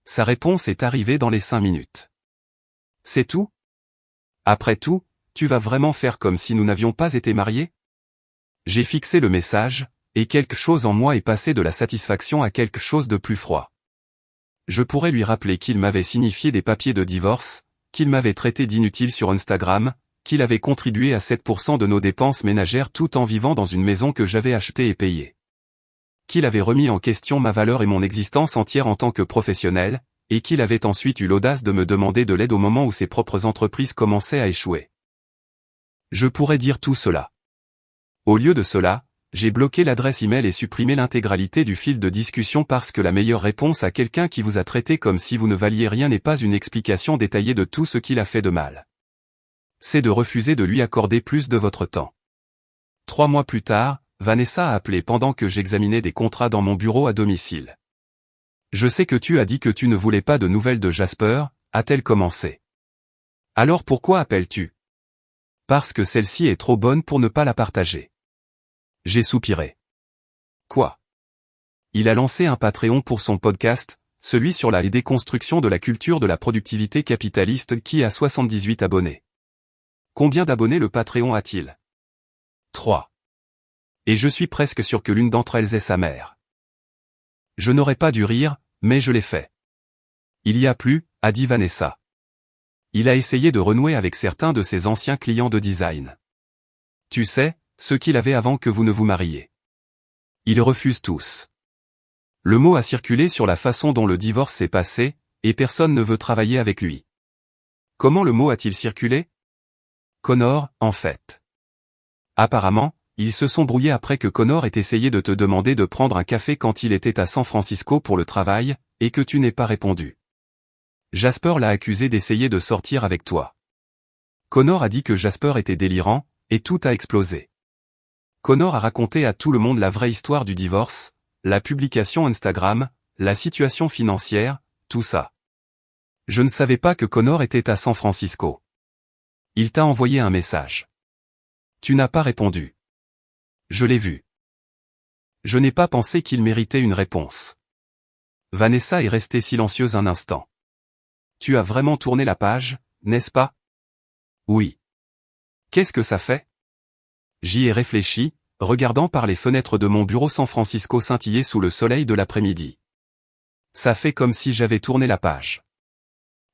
Sa réponse est arrivée dans les 5 minutes. C'est tout ? Après tout, tu vas vraiment faire comme si nous n'avions pas été mariés ? J'ai fixé le message, et quelque chose en moi est passé de la satisfaction à quelque chose de plus froid. Je pourrais lui rappeler qu'il m'avait signifié des papiers de divorce, qu'il m'avait traité d'inutile sur Instagram, qu'il avait contribué à 7% de nos dépenses ménagères tout en vivant dans une maison que j'avais achetée et payée. Qu'il avait remis en question ma valeur et mon existence entière en tant que professionnel, et qu'il avait ensuite eu l'audace de me demander de l'aide au moment où ses propres entreprises commençaient à échouer. Je pourrais dire tout cela. Au lieu de cela, j'ai bloqué l'adresse email et supprimé l'intégralité du fil de discussion parce que la meilleure réponse à quelqu'un qui vous a traité comme si vous ne valiez rien n'est pas une explication détaillée de tout ce qu'il a fait de mal. C'est de refuser de lui accorder plus de votre temps. 3 mois plus tard, Vanessa a appelé pendant que j'examinais des contrats dans mon bureau à domicile. Je sais que tu as dit que tu ne voulais pas de nouvelles de Jasper, a-t-elle commencé. Alors pourquoi appelles-tu? Parce que celle-ci est trop bonne pour ne pas la partager. J'ai soupiré. Quoi? Il a lancé un Patreon pour son podcast, celui sur la déconstruction de la culture de la productivité capitaliste qui a 78 abonnés. Combien d'abonnés le Patreon a-t-il? 3. Et je suis presque sûr que l'une d'entre elles est sa mère. Je n'aurais pas dû rire, mais je l'ai fait. Il y a plus, a dit Vanessa. Il a essayé de renouer avec certains de ses anciens clients de design. Tu sais, ceux qu'il avait avant que vous ne vous mariiez. Ils refusent tous. Le mot a circulé sur la façon dont le divorce s'est passé, et personne ne veut travailler avec lui. Comment le mot a-t-il circulé? Connor, en fait. Apparemment, ils se sont brouillés après que Connor ait essayé de te demander de prendre un café quand il était à San Francisco pour le travail, et que tu n'aies pas répondu. Jasper l'a accusé d'essayer de sortir avec toi. Connor a dit que Jasper était délirant, et tout a explosé. Connor a raconté à tout le monde la vraie histoire du divorce, la publication Instagram, la situation financière, tout ça. Je ne savais pas que Connor était à San Francisco. Il t'a envoyé un message. Tu n'as pas répondu. Je l'ai vu. Je n'ai pas pensé qu'il méritait une réponse. Vanessa est restée silencieuse un instant. Tu as vraiment tourné la page, n'est-ce pas? Oui. Qu'est-ce que ça fait? J'y ai réfléchi, regardant par les fenêtres de mon bureau San Francisco scintiller sous le soleil de l'après-midi. Ça fait comme si j'avais tourné la page.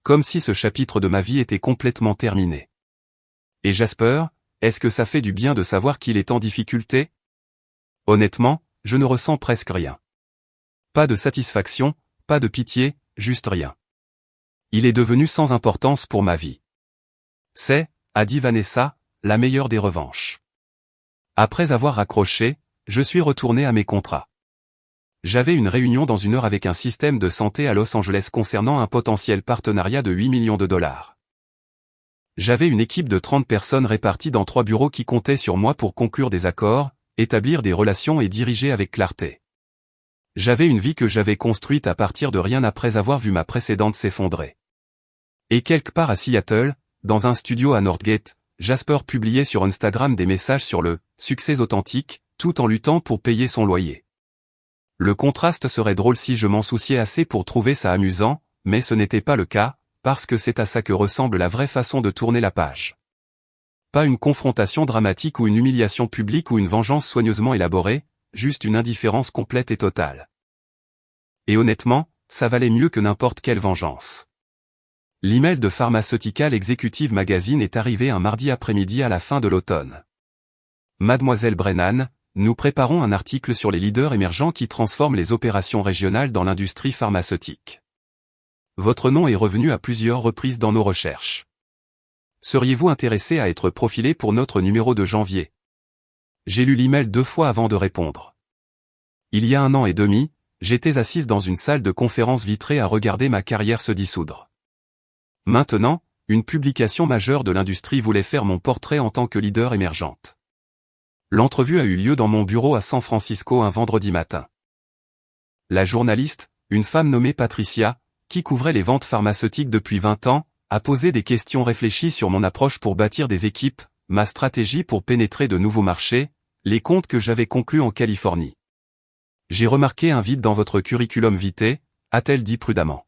Comme si ce chapitre de ma vie était complètement terminé. Et Jasper, est-ce que ça fait du bien de savoir qu'il est en difficulté? Honnêtement, je ne ressens presque rien. Pas de satisfaction, pas de pitié, juste rien. Il est devenu sans importance pour ma vie. C'est, a dit Vanessa, la meilleure des revanches. Après avoir raccroché, je suis retourné à mes contrats. J'avais une réunion dans 1 heure avec un système de santé à Los Angeles concernant un potentiel partenariat de 8 millions de dollars. J'avais une équipe de 30 personnes réparties dans 3 bureaux qui comptaient sur moi pour conclure des accords, établir des relations et diriger avec clarté. J'avais une vie que j'avais construite à partir de rien après avoir vu ma précédente s'effondrer. Et quelque part à Seattle, dans un studio à Northgate, Jasper publiait sur Instagram des messages sur le « succès authentique », tout en luttant pour payer son loyer. Le contraste serait drôle si je m'en souciais assez pour trouver ça amusant, mais ce n'était pas le cas, parce que c'est à ça que ressemble la vraie façon de tourner la page. Pas une confrontation dramatique ou une humiliation publique ou une vengeance soigneusement élaborée, juste une indifférence complète et totale. Et honnêtement, ça valait mieux que n'importe quelle vengeance. L'email de Pharmaceutical Executive Magazine est arrivé un mardi après-midi à la fin de l'automne. Mademoiselle Brennan, nous préparons un article sur les leaders émergents qui transforment les opérations régionales dans l'industrie pharmaceutique. Votre nom est revenu à plusieurs reprises dans nos recherches. Seriez-vous intéressé à être profilé pour notre numéro de janvier? J'ai lu l'email 2 fois avant de répondre. Il y a 1 an et demi, j'étais assise dans une salle de conférence vitrée à regarder ma carrière se dissoudre. Maintenant, une publication majeure de l'industrie voulait faire mon portrait en tant que leader émergente. L'entrevue a eu lieu dans mon bureau à San Francisco un vendredi matin. La journaliste, une femme nommée Patricia, qui couvrait les ventes pharmaceutiques depuis 20 ans, a posé des questions réfléchies sur mon approche pour bâtir des équipes, ma stratégie pour pénétrer de nouveaux marchés, les comptes que j'avais conclus en Californie. J'ai remarqué un vide dans votre curriculum vitae, a-t-elle dit prudemment.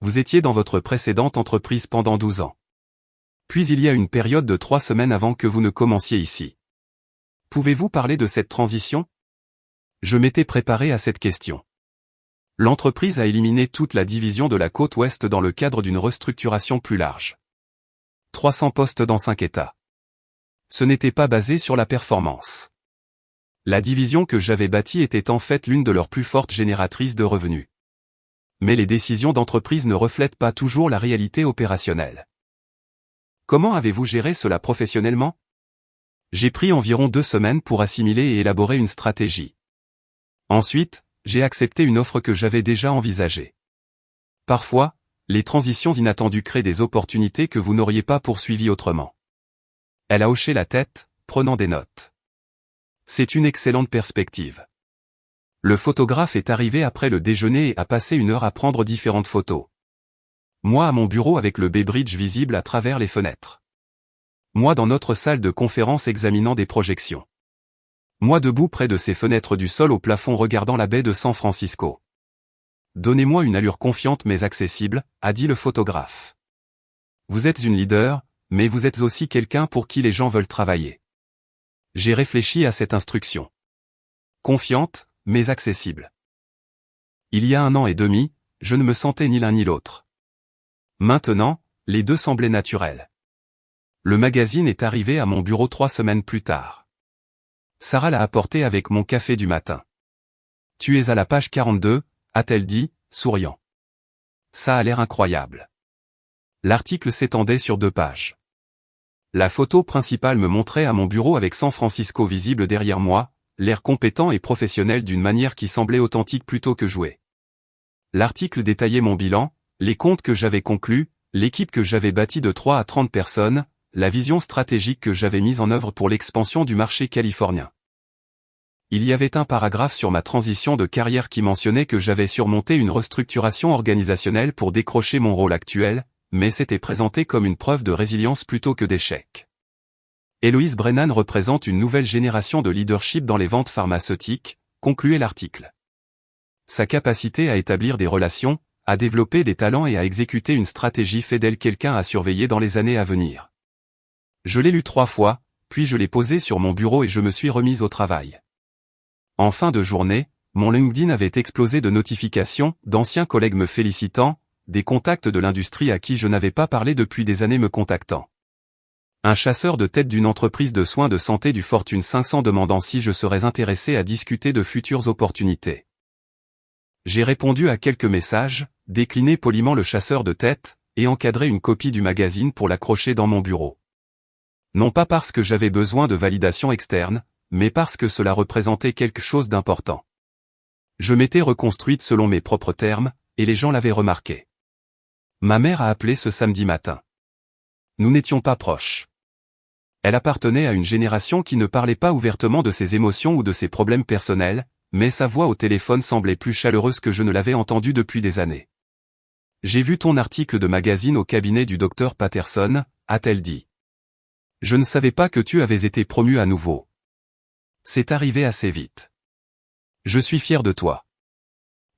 Vous étiez dans votre précédente entreprise pendant 12 ans. Puis il y a une période de 3 semaines avant que vous ne commenciez ici. Pouvez-vous parler de cette transition? Je m'étais préparé à cette question. L'entreprise a éliminé toute la division de la côte ouest dans le cadre d'une restructuration plus large. 300 postes dans 5 États. Ce n'était pas basé sur la performance. La division que j'avais bâtie était en fait l'une de leurs plus fortes génératrices de revenus. Mais les décisions d'entreprise ne reflètent pas toujours la réalité opérationnelle. Comment avez-vous géré cela professionnellement? J'ai pris environ 2 semaines pour assimiler et élaborer une stratégie. Ensuite, j'ai accepté une offre que j'avais déjà envisagée. Parfois, les transitions inattendues créent des opportunités que vous n'auriez pas poursuivies autrement. Elle a hoché la tête, prenant des notes. C'est une excellente perspective. Le photographe est arrivé après le déjeuner et a passé 1 heure à prendre différentes photos. Moi à mon bureau avec le Bay Bridge visible à travers les fenêtres. Moi dans notre salle de conférence examinant des projections. Moi debout près de ces fenêtres du sol au plafond regardant la baie de San Francisco. Donnez-moi une allure confiante mais accessible, a dit le photographe. Vous êtes une leader, mais vous êtes aussi quelqu'un pour qui les gens veulent travailler. J'ai réfléchi à cette instruction. Confiante, mais accessible. Il y a 1 an et demi, je ne me sentais ni l'un ni l'autre. Maintenant, les deux semblaient naturels. Le magazine est arrivé à mon bureau 3 semaines plus tard. Sarah l'a apporté avec mon café du matin. Tu es à la page 42, a-t-elle dit, souriant. Ça a l'air incroyable. L'article s'étendait sur 2 pages. La photo principale me montrait à mon bureau avec San Francisco visible derrière moi, l'air compétent et professionnel d'une manière qui semblait authentique plutôt que jouée. L'article détaillait mon bilan, les comptes que j'avais conclus, l'équipe que j'avais bâtie de 3 à 30 personnes, la vision stratégique que j'avais mise en œuvre pour l'expansion du marché californien. Il y avait un paragraphe sur ma transition de carrière qui mentionnait que j'avais surmonté une restructuration organisationnelle pour décrocher mon rôle actuel, mais c'était présenté comme une preuve de résilience plutôt que d'échec. Eloise Brennan représente une nouvelle génération de leadership dans les ventes pharmaceutiques, concluait l'article. Sa capacité à établir des relations, à développer des talents et à exécuter une stratégie fait d'elle quelqu'un à surveiller dans les années à venir. Je l'ai lu 3 fois, puis je l'ai posé sur mon bureau et je me suis remise au travail. En fin de journée, mon LinkedIn avait explosé de notifications, d'anciens collègues me félicitant, des contacts de l'industrie à qui je n'avais pas parlé depuis des années me contactant. Un chasseur de tête d'une entreprise de soins de santé du Fortune 500 demandant si je serais intéressé à discuter de futures opportunités. J'ai répondu à quelques messages, décliné poliment le chasseur de tête, et encadré une copie du magazine pour l'accrocher dans mon bureau. Non pas parce que j'avais besoin de validation externe, mais parce que cela représentait quelque chose d'important. Je m'étais reconstruite selon mes propres termes, et les gens l'avaient remarqué. Ma mère a appelé ce samedi matin. Nous n'étions pas proches. Elle appartenait à une génération qui ne parlait pas ouvertement de ses émotions ou de ses problèmes personnels, mais sa voix au téléphone semblait plus chaleureuse que je ne l'avais entendue depuis des années. J'ai vu ton article de magazine au cabinet du docteur Patterson, a-t-elle dit. Je ne savais pas que tu avais été promu à nouveau. C'est arrivé assez vite. Je suis fier de toi.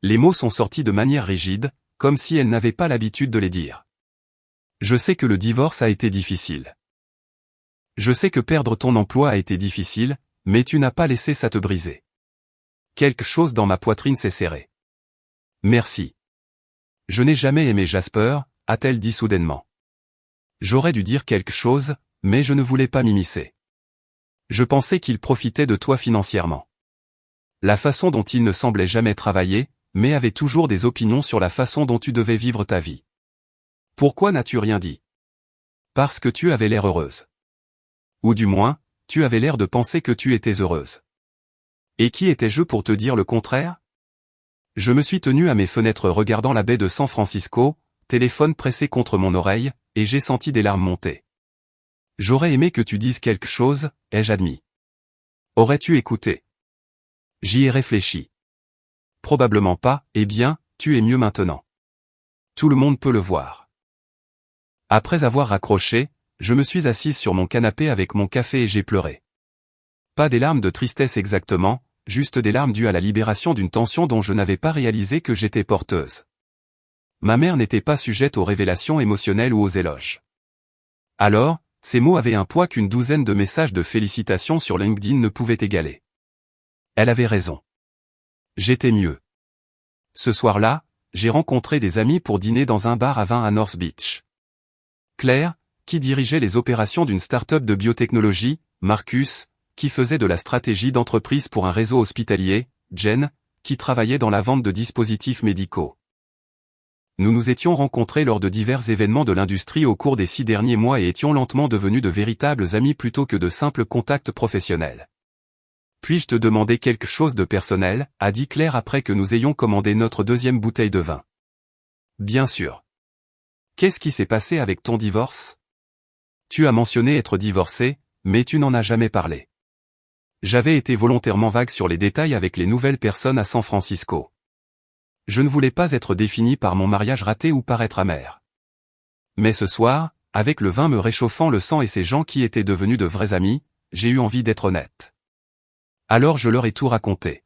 Les mots sont sortis de manière rigide, comme si elle n'avait pas l'habitude de les dire. Je sais que le divorce a été difficile. Je sais que perdre ton emploi a été difficile, mais tu n'as pas laissé ça te briser. Quelque chose dans ma poitrine s'est serré. Merci. Je n'ai jamais aimé Jasper, a-t-elle dit soudainement. J'aurais dû dire quelque chose, mais je ne voulais pas m'immiscer. Je pensais qu'il profitait de toi financièrement. La façon dont il ne semblait jamais travailler, mais avait toujours des opinions sur la façon dont tu devais vivre ta vie. Pourquoi n'as-tu rien dit? Parce que tu avais l'air heureuse. Ou du moins, tu avais l'air de penser que tu étais heureuse. Et qui étais-je pour te dire le contraire? Je me suis tenu à mes fenêtres regardant la baie de San Francisco, téléphone pressé contre mon oreille, et j'ai senti des larmes monter. J'aurais aimé que tu dises quelque chose, ai-je admis. Aurais-tu écouté? J'y ai réfléchi. Probablement pas, eh bien, tu es mieux maintenant. Tout le monde peut le voir. Après avoir raccroché, je me suis assise sur mon canapé avec mon café et j'ai pleuré. Pas des larmes de tristesse exactement, juste des larmes dues à la libération d'une tension dont je n'avais pas réalisé que j'étais porteuse. Ma mère n'était pas sujette aux révélations émotionnelles ou aux éloges. Alors, ces mots avaient un poids qu'une douzaine de messages de félicitations sur LinkedIn ne pouvaient égaler. Elle avait raison. J'étais mieux. Ce soir-là, j'ai rencontré des amis pour dîner dans un bar à vin à North Beach. Claire, qui dirigeait les opérations d'une start-up de biotechnologie, Marcus, qui faisait de la stratégie d'entreprise pour un réseau hospitalier, Jen, qui travaillait dans la vente de dispositifs médicaux. Nous nous étions rencontrés lors de divers événements de l'industrie au cours des 6 derniers mois et étions lentement devenus de véritables amis plutôt que de simples contacts professionnels. Puis-je te demander quelque chose de personnel, a dit Claire après que nous ayons commandé notre deuxième bouteille de vin. Bien sûr. Qu'est-ce qui s'est passé avec ton divorce? Tu as mentionné être divorcé, mais tu n'en as jamais parlé. J'avais été volontairement vague sur les détails avec les nouvelles personnes à San Francisco. Je ne voulais pas être défini par mon mariage raté ou paraître amer. Mais ce soir, avec le vin me réchauffant le sang et ces gens qui étaient devenus de vrais amis, j'ai eu envie d'être honnête. Alors je leur ai tout raconté.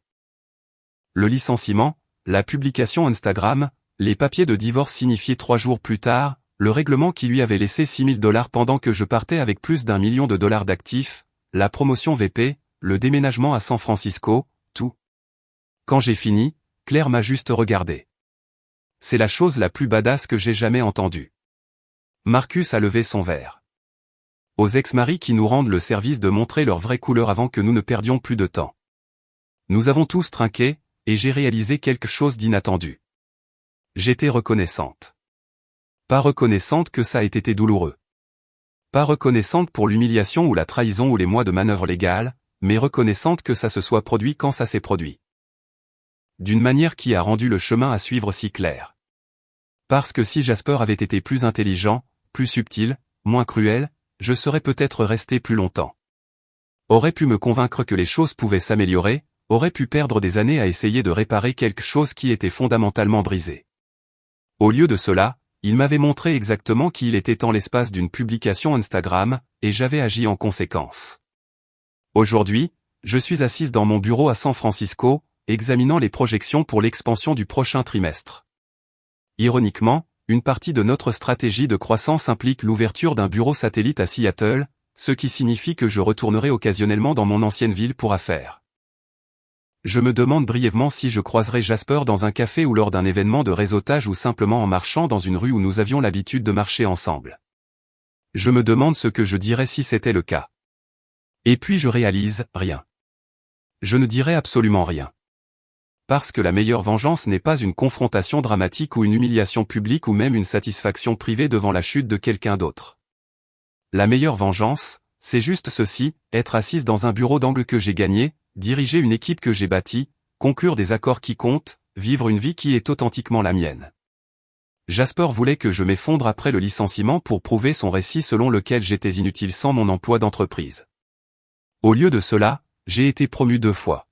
Le licenciement, la publication Instagram, les papiers de divorce signifiés 3 jours plus tard, le règlement qui lui avait laissé $6 000 pendant que je partais avec plus d'1 million d'actifs, la promotion VP, le déménagement à San Francisco, tout. Quand j'ai fini, Claire m'a juste regardé. C'est la chose la plus badass que j'ai jamais entendue. Marcus a levé son verre. Aux ex-maris qui nous rendent le service de montrer leur vraie couleur avant que nous ne perdions plus de temps. Nous avons tous trinqué, et j'ai réalisé quelque chose d'inattendu. J'étais reconnaissante. Pas reconnaissante que ça ait été douloureux. Pas reconnaissante pour l'humiliation ou la trahison ou les mois de manœuvre légale, mais reconnaissante que ça se soit produit quand ça s'est produit. D'une manière qui a rendu le chemin à suivre si clair. Parce que si Jasper avait été plus intelligent, plus subtil, moins cruel, je serais peut-être resté plus longtemps. Aurait pu me convaincre que les choses pouvaient s'améliorer, aurait pu perdre des années à essayer de réparer quelque chose qui était fondamentalement brisé. Au lieu de cela, il m'avait montré exactement qui il était en l'espace d'une publication Instagram, et j'avais agi en conséquence. Aujourd'hui, je suis assise dans mon bureau à San Francisco, examinant les projections pour l'expansion du prochain trimestre. Ironiquement, une partie de notre stratégie de croissance implique l'ouverture d'un bureau satellite à Seattle, ce qui signifie que je retournerai occasionnellement dans mon ancienne ville pour affaires. Je me demande brièvement si je croiserai Jasper dans un café ou lors d'un événement de réseautage ou simplement en marchant dans une rue où nous avions l'habitude de marcher ensemble. Je me demande ce que je dirais si c'était le cas. Et puis je réalise, rien. Je ne dirai absolument rien. Parce que la meilleure vengeance n'est pas une confrontation dramatique ou une humiliation publique ou même une satisfaction privée devant la chute de quelqu'un d'autre. La meilleure vengeance, c'est juste ceci, être assise dans un bureau d'angle que j'ai gagné, diriger une équipe que j'ai bâtie, conclure des accords qui comptent, vivre une vie qui est authentiquement la mienne. Jasper voulait que je m'effondre après le licenciement pour prouver son récit selon lequel j'étais inutile sans mon emploi d'entreprise. Au lieu de cela, j'ai été promu 2 fois.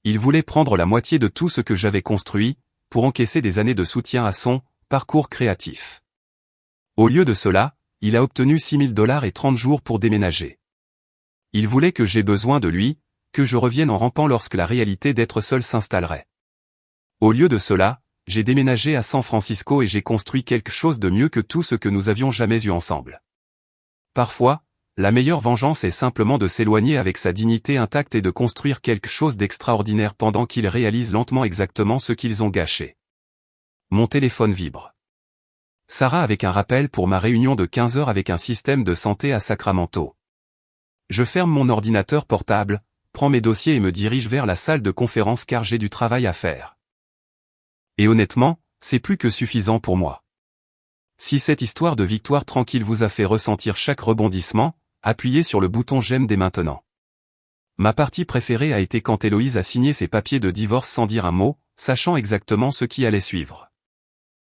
Il voulait prendre la moitié de tout ce que j'avais construit, pour encaisser des années de soutien à son parcours créatif. Au lieu de cela, il a obtenu $6 000 et 30 jours pour déménager. Il voulait que j'aie besoin de lui, que je revienne en rampant lorsque la réalité d'être seul s'installerait. Au lieu de cela, j'ai déménagé à San Francisco et j'ai construit quelque chose de mieux que tout ce que nous avions jamais eu ensemble. Parfois, la meilleure vengeance est simplement de s'éloigner avec sa dignité intacte et de construire quelque chose d'extraordinaire pendant qu'ils réalisent lentement exactement ce qu'ils ont gâché. Mon téléphone vibre. Sarah avec un rappel pour ma réunion de 15 heures avec un système de santé à Sacramento. Je ferme mon ordinateur portable, prends mes dossiers et me dirige vers la salle de conférence car j'ai du travail à faire. Et honnêtement, c'est plus que suffisant pour moi. Si cette histoire de victoire tranquille vous a fait ressentir chaque rebondissement, appuyez sur le bouton j'aime dès maintenant. Ma partie préférée a été quand Héloïse a signé ses papiers de divorce sans dire un mot, sachant exactement ce qui allait suivre.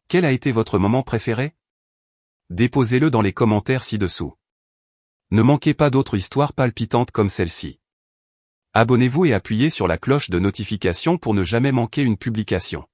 Quel a été votre moment préféré? Déposez-le dans les commentaires ci-dessous. Ne manquez pas d'autres histoires palpitantes comme celle-ci. Abonnez-vous et appuyez sur la cloche de notification pour ne jamais manquer une publication.